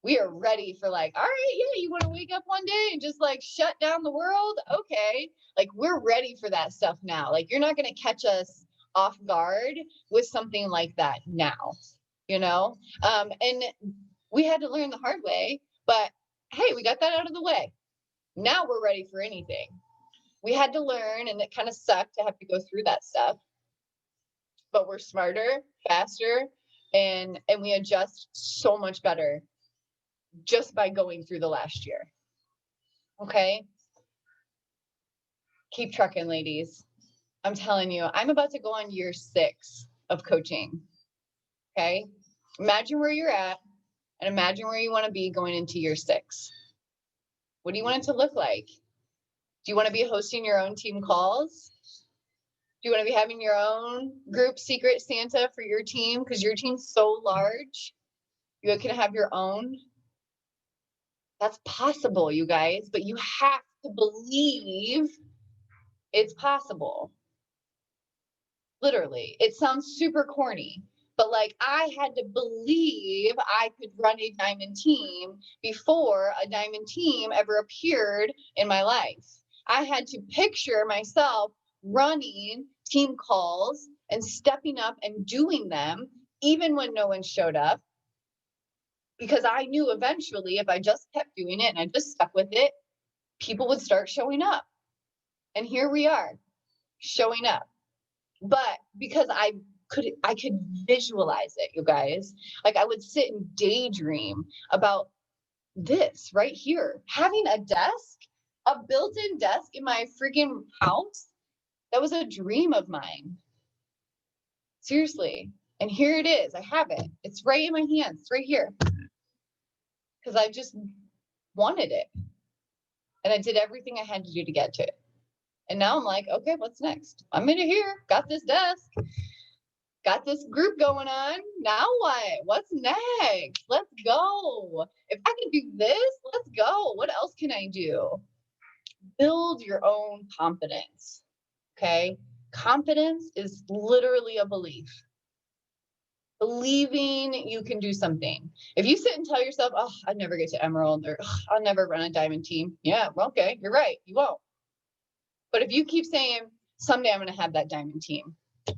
we are ready for like, all right, yeah, you want to wake up one day and just like shut down the world? Okay. Like, we're ready for that stuff now. Like, you're not going to catch us off guard with something like that now, you know? And we had to learn the hard way, but hey, we got that out of the way. Now we're ready for anything. We had to learn, and it kind of sucked to have to go through that stuff, but we're smarter, faster, and we adjust so much better just by going through the last year. Okay. Keep trucking, ladies. I'm telling you, I'm about to go on year 6 of coaching. Okay. Imagine where you're at and imagine where you want to be going into year 6. What do you want it to look like? Do you want to be hosting your own team calls? Do you want to be having your own group secret Santa for your team? Because your team's so large, you can have your own. That's possible, you guys, but you have to believe it's possible. Literally, it sounds super corny, but like, I had to believe I could run a diamond team before a diamond team ever appeared in my life. I had to picture myself running team calls and stepping up and doing them, even when no one showed up, because I knew eventually if I just kept doing it and I just stuck with it, people would start showing up. And here we are, showing up. But because I could visualize it, you guys. Like, I would sit and daydream about this right here, having a desk, a built-in desk in my freaking house. That was a dream of mine. Seriously. And here it is. I have it. It's right in my hands. It's right here. Because I just wanted it. And I did everything I had to do to get to it. And now I'm like, okay, what's next? I'm in here, got this desk, got this group going on. Now what? What's next? Let's go. If I can do this, let's go. What else can I do? Build your own confidence. Okay. Confidence is literally a belief. Believing you can do something. If you sit and tell yourself, oh, I'd never get to Emerald, or oh, I'll never run a diamond team. Yeah, well, okay, you're right. You won't. But if you keep saying, someday I'm going to have that diamond team.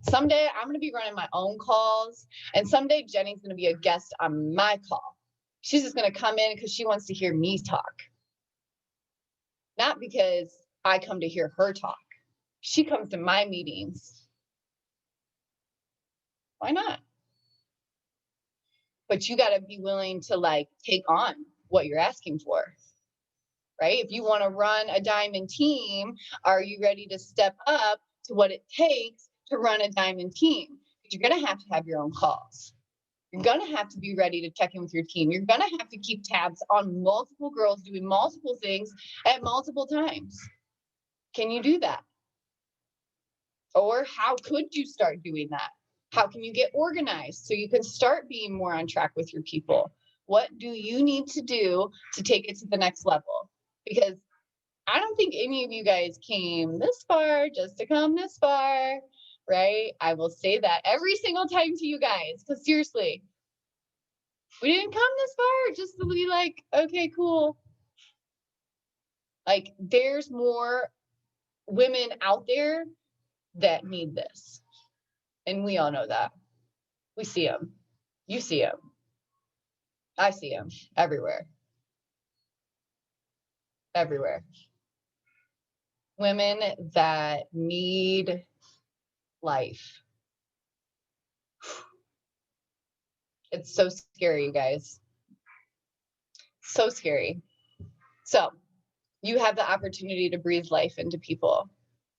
Someday I'm going to be running my own calls. And someday Jenny's going to be a guest on my call. She's just going to come in because she wants to hear me talk. Not because I come to hear her talk. She comes to my meetings. Why not? But you got to be willing to like take on what you're asking for, right? If you want to run a diamond team, are you ready to step up to what it takes to run a diamond team? You're going to have your own calls. You're going to have to be ready to check in with your team. You're going to have to keep tabs on multiple girls doing multiple things at multiple times. Can you do that? Or how could you start doing that? How can you get organized so you can start being more on track with your people? What do you need to do to take it to the next level? Because I don't think any of you guys came this far just to come this far, right? I will say that every single time to you guys, because seriously, we didn't come this far just to be like, okay, cool. Like there's more women out there that need this. And we all know that. We see them. You see them. I see them everywhere. Everywhere. Women that need life. It's so scary, you guys. So scary. So you have the opportunity to breathe life into people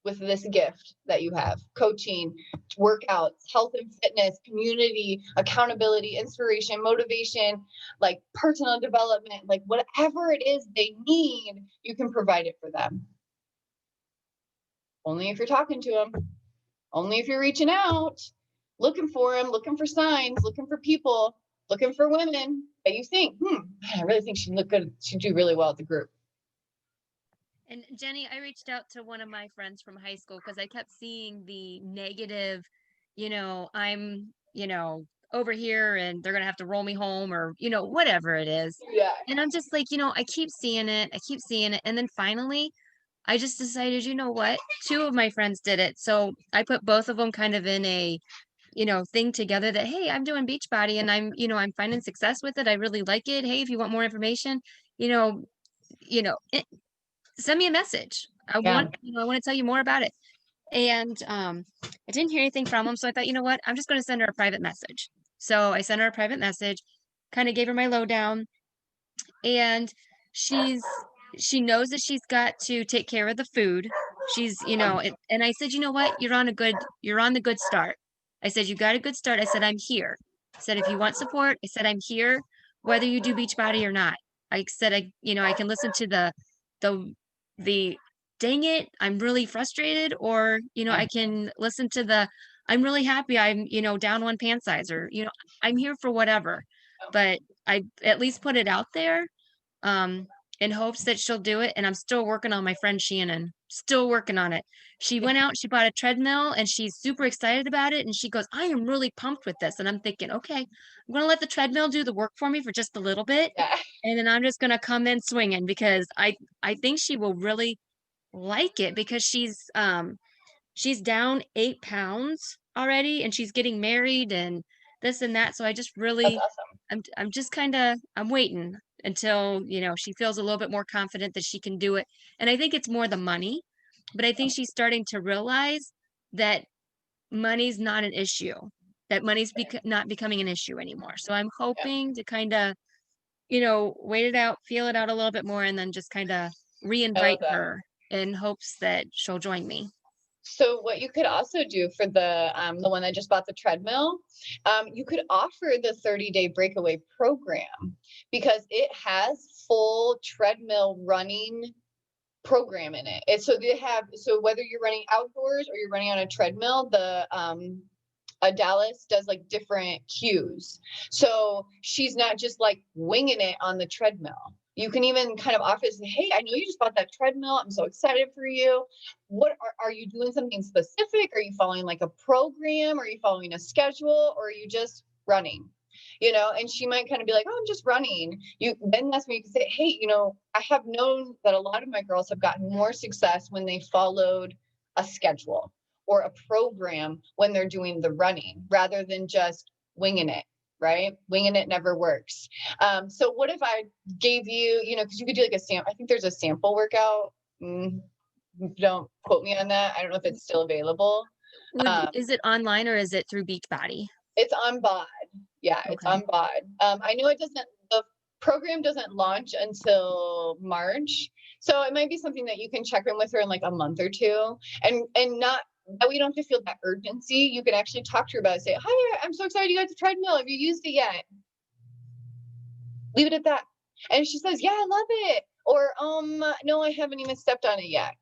with this gift that you have: coaching, workouts, health and fitness, community, accountability, inspiration, motivation, like personal development, like whatever it is they need, you can provide it for them. Only if you're talking to them, only if you're reaching out, looking for them, looking for signs, looking for people, looking for women that you think, man, I really think she'd look good. She'd do really well at the group. And Jenny, I reached out to one of my friends from high school because I kept seeing the negative, I'm, over here and they're going to have to roll me home or, whatever it is. Yeah. And I'm just like, I keep seeing it. And then finally, I just decided, you know what? Two of my friends did it. So I put both of them kind of in a, thing together that, hey, I'm doing Beachbody and I'm finding success with it. I really like it. Hey, if you want more information, send me a message. I want to tell you more about it. And I didn't hear anything from him. So I thought, you know what? I'm just going to send her a private message. So I sent her a private message, kind of gave her my lowdown. And she knows that she's got to take care of the food. She's, and I said, you know what? You're on the good start. I said, you got a good start. I said, I'm here. I said, if you want support, I said, I'm here, whether you do Beachbody or not. I said, I can listen to the dang it, I'm really frustrated, or, I can listen to I'm really happy I'm, down 1 pant size, or, I'm here for whatever. But I at least put it out there in hopes that she'll do it. And I'm still working on my friend Shannon, still working on it. She went out, she bought a treadmill and she's super excited about it. And she goes, I am really pumped with this. And I'm thinking, okay, I'm going to let the treadmill do the work for me for just a little bit. Yeah. And then I'm just going to come in swinging because I think she will really like it because she's down 8 pounds already and she's getting married and this and that. So I just really, That's awesome. I'm just kind of, I'm waiting until, she feels a little bit more confident that she can do it. And I think it's more the money, but I think she's starting to realize that money's not an issue, that money's not becoming an issue anymore. So I'm hoping to kind of, wait it out, feel it out a little bit more, and then just kind of re-invite her in hopes that she'll join me. So what you could also do for the one that just bought the treadmill, you could offer the 30-day breakaway program because it has full treadmill running program in it. And so so whether you're running outdoors or you're running on a treadmill, Dallas does like different cues. So she's not just like winging it on the treadmill. You can even kind of offer say, hey, I know you just bought that treadmill. I'm so excited for you. What are you doing something specific? Are you following like a program? Are you following a schedule? Or are you just running? And she might kind of be like, oh, I'm just running. Then that's when you can say, hey, I have known that a lot of my girls have gotten more success when they followed a schedule or a program when they're doing the running rather than just winging it. Right? Winging it never works. So what if I gave you, because you could do like I think there's a sample workout. Don't quote me on that. I don't know if it's still available. Is it online or is it through Beachbody? It's on BOD. Yeah, it's on BOD. I know the program doesn't launch until March. So it might be something that you can check in with her in like a month or two and not that we don't have to feel that urgency. You can actually talk to her about it. Say, hi, I'm so excited you got the treadmill. Have you used it yet? Leave it at that. And if she says, yeah, I love it. Or, no, I haven't even stepped on it yet.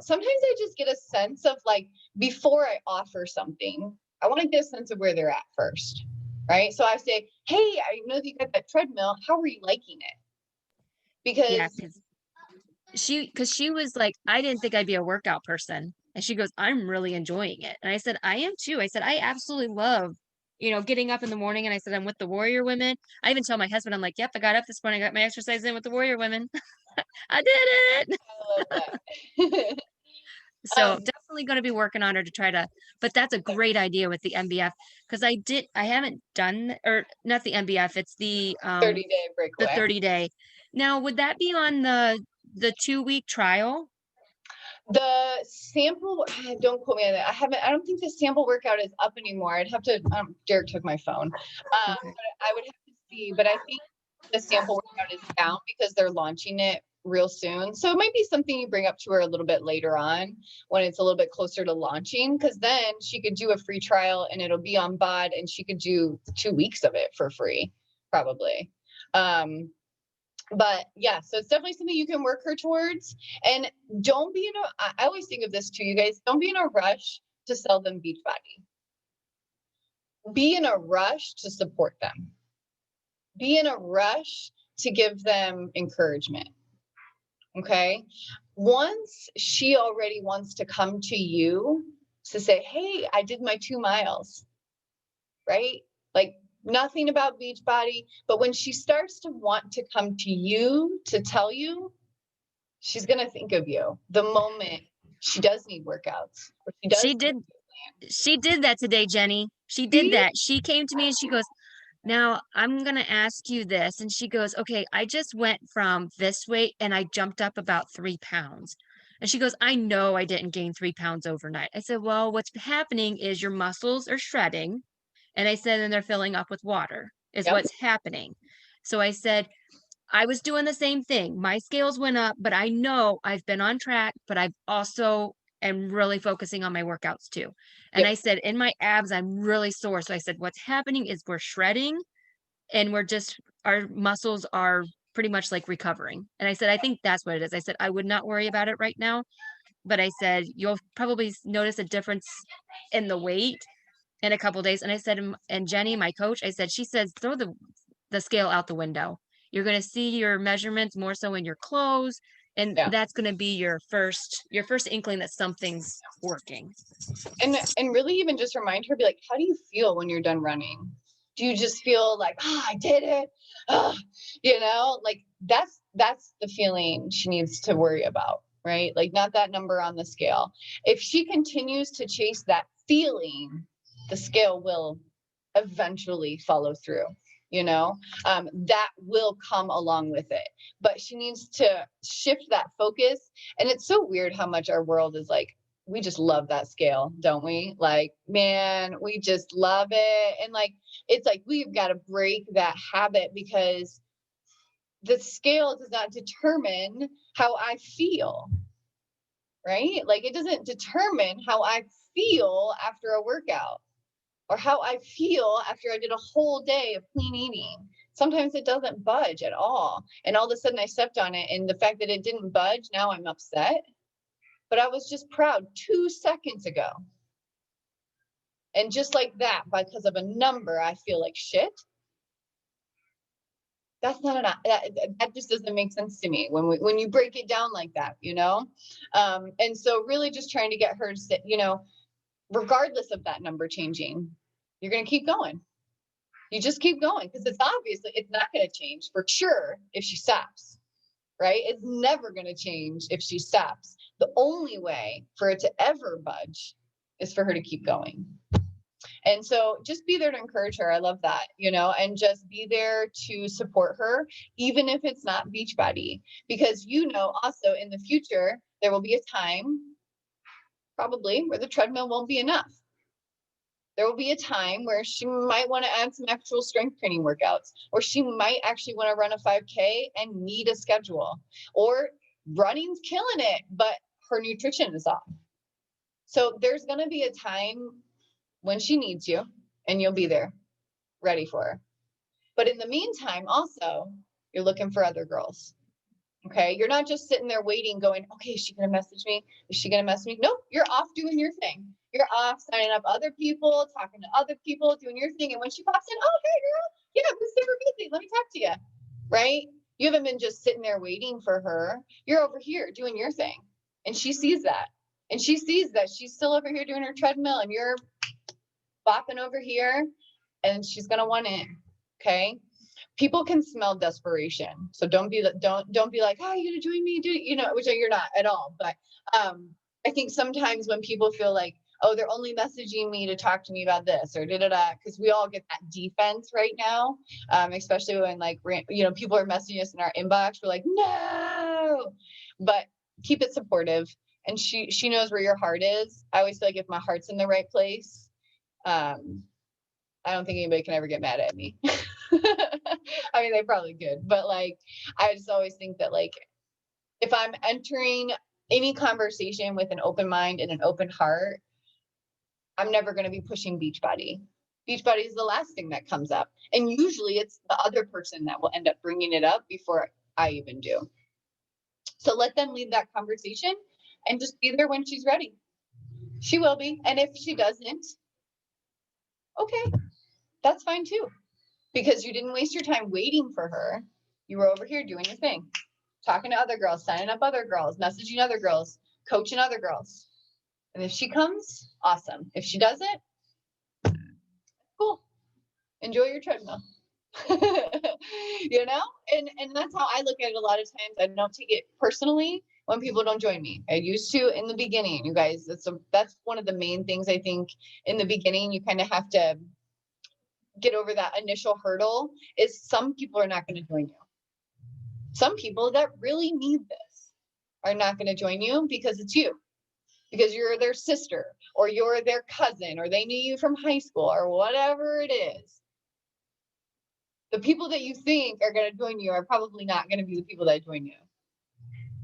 Sometimes I just get a sense of like, before I offer something, I want to get a sense of where they're at first. Right. So I say, hey, I know that you got that treadmill. How are you liking it? Because she was like, I didn't think I'd be a workout person. And she goes, I'm really enjoying it. And I said, I am too. I said, I absolutely love, getting up in the morning. And I said, I'm with the Warrior Women. I even tell my husband, I'm like, yep, I got up this morning. I got my exercise in with the Warrior Women. I did it. I love that. So definitely going to be working on her to try to, but that's a great idea with the MBF. Cause I haven't done, or not the MBF, it's the 30-day breakaway. The 30-day. Now, would that be on the 2-week trial? The sample, don't quote me on that. I don't think the sample workout is up anymore. I'd have to, Derek took my phone. Okay. But I would have to see, but I think the sample workout is down because they're launching it real soon. So it might be something you bring up to her a little bit later on when it's a little bit closer to launching, because then she could do a free trial and it'll be on BOD and she could do 2 weeks of it for free, probably. But yeah, so it's definitely something you can work her towards. And don't be I always think of this too, you guys, don't be in a rush to sell them Beachbody. Be in a rush to support them. Be in a rush to give them encouragement. Okay. Once she already wants to come to you to say, hey, I did my 2 miles, right? Like, nothing about Beachbody, but when she starts to want to come to you to tell you, she's going to think of you the moment she does need workouts. Or She did that today, Jenny. She did that. She came to me and she goes, now I'm going to ask you this. And she goes, okay, I just went from this weight and I jumped up about 3 pounds. And she goes, I know I didn't gain 3 pounds overnight. I said, well, what's happening is your muscles are shredding. And I said, and they're filling up with water is what's happening. So I said, I was doing the same thing. My scales went up, but I know I've been on track, but I've also am really focusing on my workouts too. And I said, in my abs, I'm really sore. So I said, what's happening is we're shredding and our muscles are pretty much like recovering. And I said, I think that's what it is. I said, I would not worry about it right now. But I said, you'll probably notice a difference in the weight in a couple of days. And I said, and Jenny, my coach, I said, she says, throw the scale out the window. You're going to see your measurements more so in your clothes. And that's going to be your first inkling that something's working. And really even just remind her, be like, how do you feel when you're done running? Do you just feel like, I did it? Like that's the feeling she needs to worry about, right? Like not that number on the scale. If she continues to chase that feeling, the scale will eventually follow through. That will come along with it, but she needs to shift that focus. And it's so weird how much our world is like, we just love that scale, don't we? Like, man, we just love it. And like, it's like, we've got to break that habit because the scale does not determine how I feel, right? Like it doesn't determine how I feel after a workout or how I feel after I did a whole day of clean eating. Sometimes it doesn't budge at all. And all of a sudden I stepped on it, and the fact that it didn't budge, now I'm upset. But I was just proud 2 seconds ago. And just like that, because of a number, I feel like shit. That's not that just doesn't make sense to me when you break it down like that, you know? And so really just trying to get her to sit, you know, regardless of that number changing, you're going to keep going. You just keep going, because it's not going to change for sure if she stops, right? It's never going to change if she stops. The only way for it to ever budge is for her to keep going. And so just be there to encourage her. I love that, you know, and just be there to support her, even if it's not Beachbody, because, you know, also in the future, there will be a time probably where the treadmill won't be enough. There will be a time where she might want to add some actual strength training workouts, or she might actually want to run a 5K and need a schedule, or running's killing it, but her nutrition is off. So there's going to be a time when she needs you, and you'll be there ready for her. But in the meantime, also, you're looking for other girls. Okay. You're not just sitting there waiting, going, okay, is she going to message me? Is she going to message me? Nope. You're off doing your thing. You're off signing up other people, talking to other people, doing your thing. And when she pops in, oh, hey girl, yeah, I'm super busy. Let me talk to you. Right. You haven't been just sitting there waiting for her. You're over here doing your thing. And she sees that. And she sees that she's still over here doing her treadmill, and you're bopping over here, and she's going to want it. Okay. People can smell desperation. So don't be like, oh, you gonna join me? You know, which you're not at all. But I think sometimes when people feel like, oh, they're only messaging me to talk to me about this or because we all get that defense right now, especially when, like, you know, people are messaging us in our inbox. We're like, no, but keep it supportive. And she knows where your heart is. I always feel like if my heart's in the right place, I don't think anybody can ever get mad at me. I mean, they probably could, but like, I just always think that, like, if I'm entering any conversation with an open mind and an open heart, I'm never going to be pushing Beachbody. Beachbody is the last thing that comes up. And usually it's the other person that will end up bringing it up before I even do. So let them lead that conversation and just be there when she's ready. She will be. And if she doesn't, okay, that's fine too. Because you didn't waste your time waiting for her. You were over here doing your thing, talking to other girls, signing up other girls, messaging other girls, coaching other girls. And if she comes, awesome. If she doesn't, cool. Enjoy your treadmill. You know? And that's how I look at it a lot of times. I don't take it personally when people don't join me. I used to in the beginning, you guys. That's one of the main things I think in the beginning. You kind of have to get over that initial hurdle, is some people are not going to join you. Some people that really need this are not going to join you because it's you, because you're their sister, or you're their cousin, or they knew you from high school, or whatever it is. The people that you think are going to join you are probably not going to be the people that join you.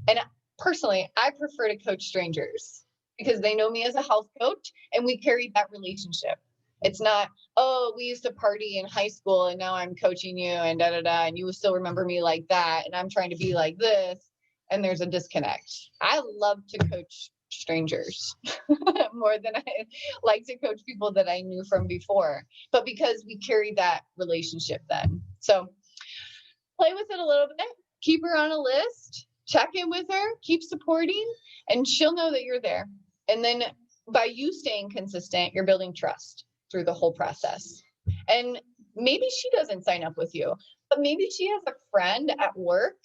And personally, I prefer to coach strangers because they know me as a health coach, and we carry that relationship. It's not, oh, we used to party in high school and now I'm coaching you and da da da, and you will still remember me like that, and I'm trying to be like this, and there's a disconnect. I love to coach strangers more than I like to coach people that I knew from before, but because we carry that relationship then. So play with it a little bit, keep her on a list, check in with her, keep supporting, and she'll know that you're there. And then by you staying consistent, you're building trust through the whole process. And maybe she doesn't sign up with you, but maybe she has a friend at work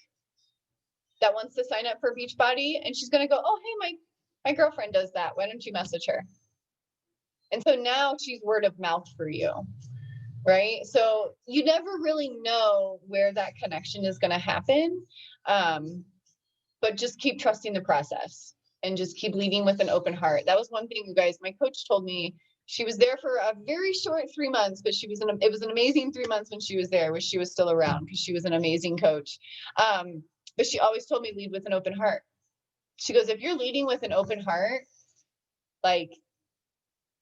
that wants to sign up for Beachbody, and she's going to go, oh, hey, my girlfriend does that. Why don't you message her? And so now she's word of mouth for you, right? So you never really know where that connection is going to happen. But just keep trusting the process and just keep leading with an open heart. That was one thing, you guys, my coach told me. She was there for a very short 3 months, but it was an amazing 3 months when she was there, when she was still around, because she was an amazing coach. But she always told me, lead with an open heart. She goes, if you're leading with an open heart, like,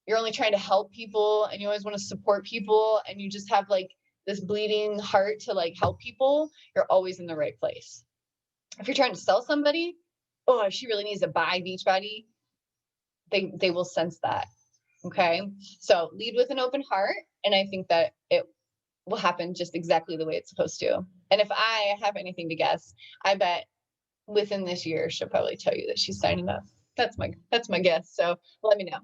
you're only trying to help people and you always want to support people, and you just have like this bleeding heart to like help people, you're always in the right place. If you're trying to sell somebody, oh, she really needs to buy Beachbody, they will sense that. Okay. So lead with an open heart. And I think that it will happen just exactly the way it's supposed to. And if I have anything to guess, I bet within this year, she'll probably tell you that she's signing up. That's my guess. So let me know.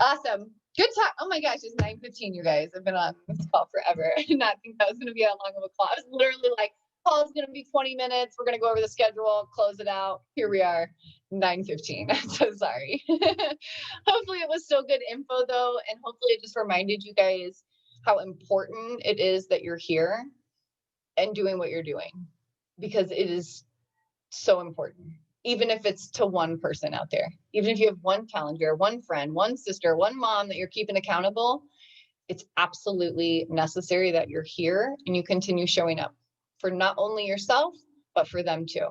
Awesome. Good talk. Oh my gosh, it's 9:15, you guys. I've been on this call forever. I did not think that was going to be how long of a call. I was literally like, call is going to be 20 minutes. We're going to go over the schedule, close it out. Here we are, 9:15. I'm so sorry. Hopefully it was still good info though. And hopefully it just reminded you guys how important it is that you're here and doing what you're doing, because it is so important. Even if it's to one person out there, even if you have one calendar, one friend, one sister, one mom that you're keeping accountable, it's absolutely necessary that you're here and you continue showing up for not only yourself, but for them too.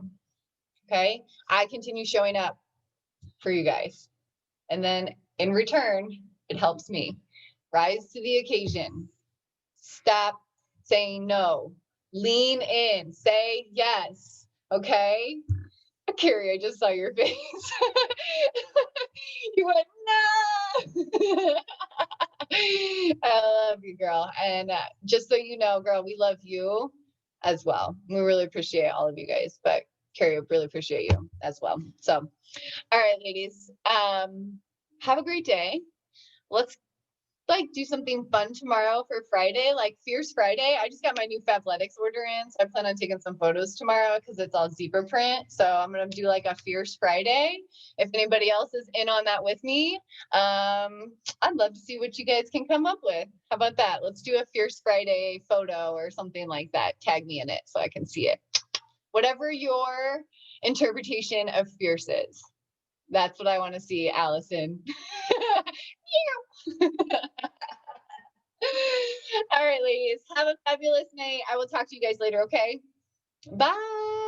Okay. I continue showing up for you guys. And then in return, it helps me rise to the occasion. Stop saying no. Lean in. Say yes. Okay. Carrie, I just saw your face. You went, no. I love you, girl. And just so you know, girl, we love you as well. We really appreciate all of you guys, but Carrie, I really appreciate you as well. So, all right, ladies, have a great day. Let's like do something fun tomorrow for Friday, like Fierce Friday. I just got my new Fabletics order in, so I plan on taking some photos tomorrow because it's all zebra print. So I'm gonna do like a Fierce Friday. If anybody else is in on that with me, I'd love to see what you guys can come up with. How about that? Let's do a Fierce Friday photo or something like that. Tag me in it so I can see it. Whatever your interpretation of fierce is. That's what I want to see, Allison. All right, ladies, have a fabulous night. I will talk to you guys later, okay? Bye.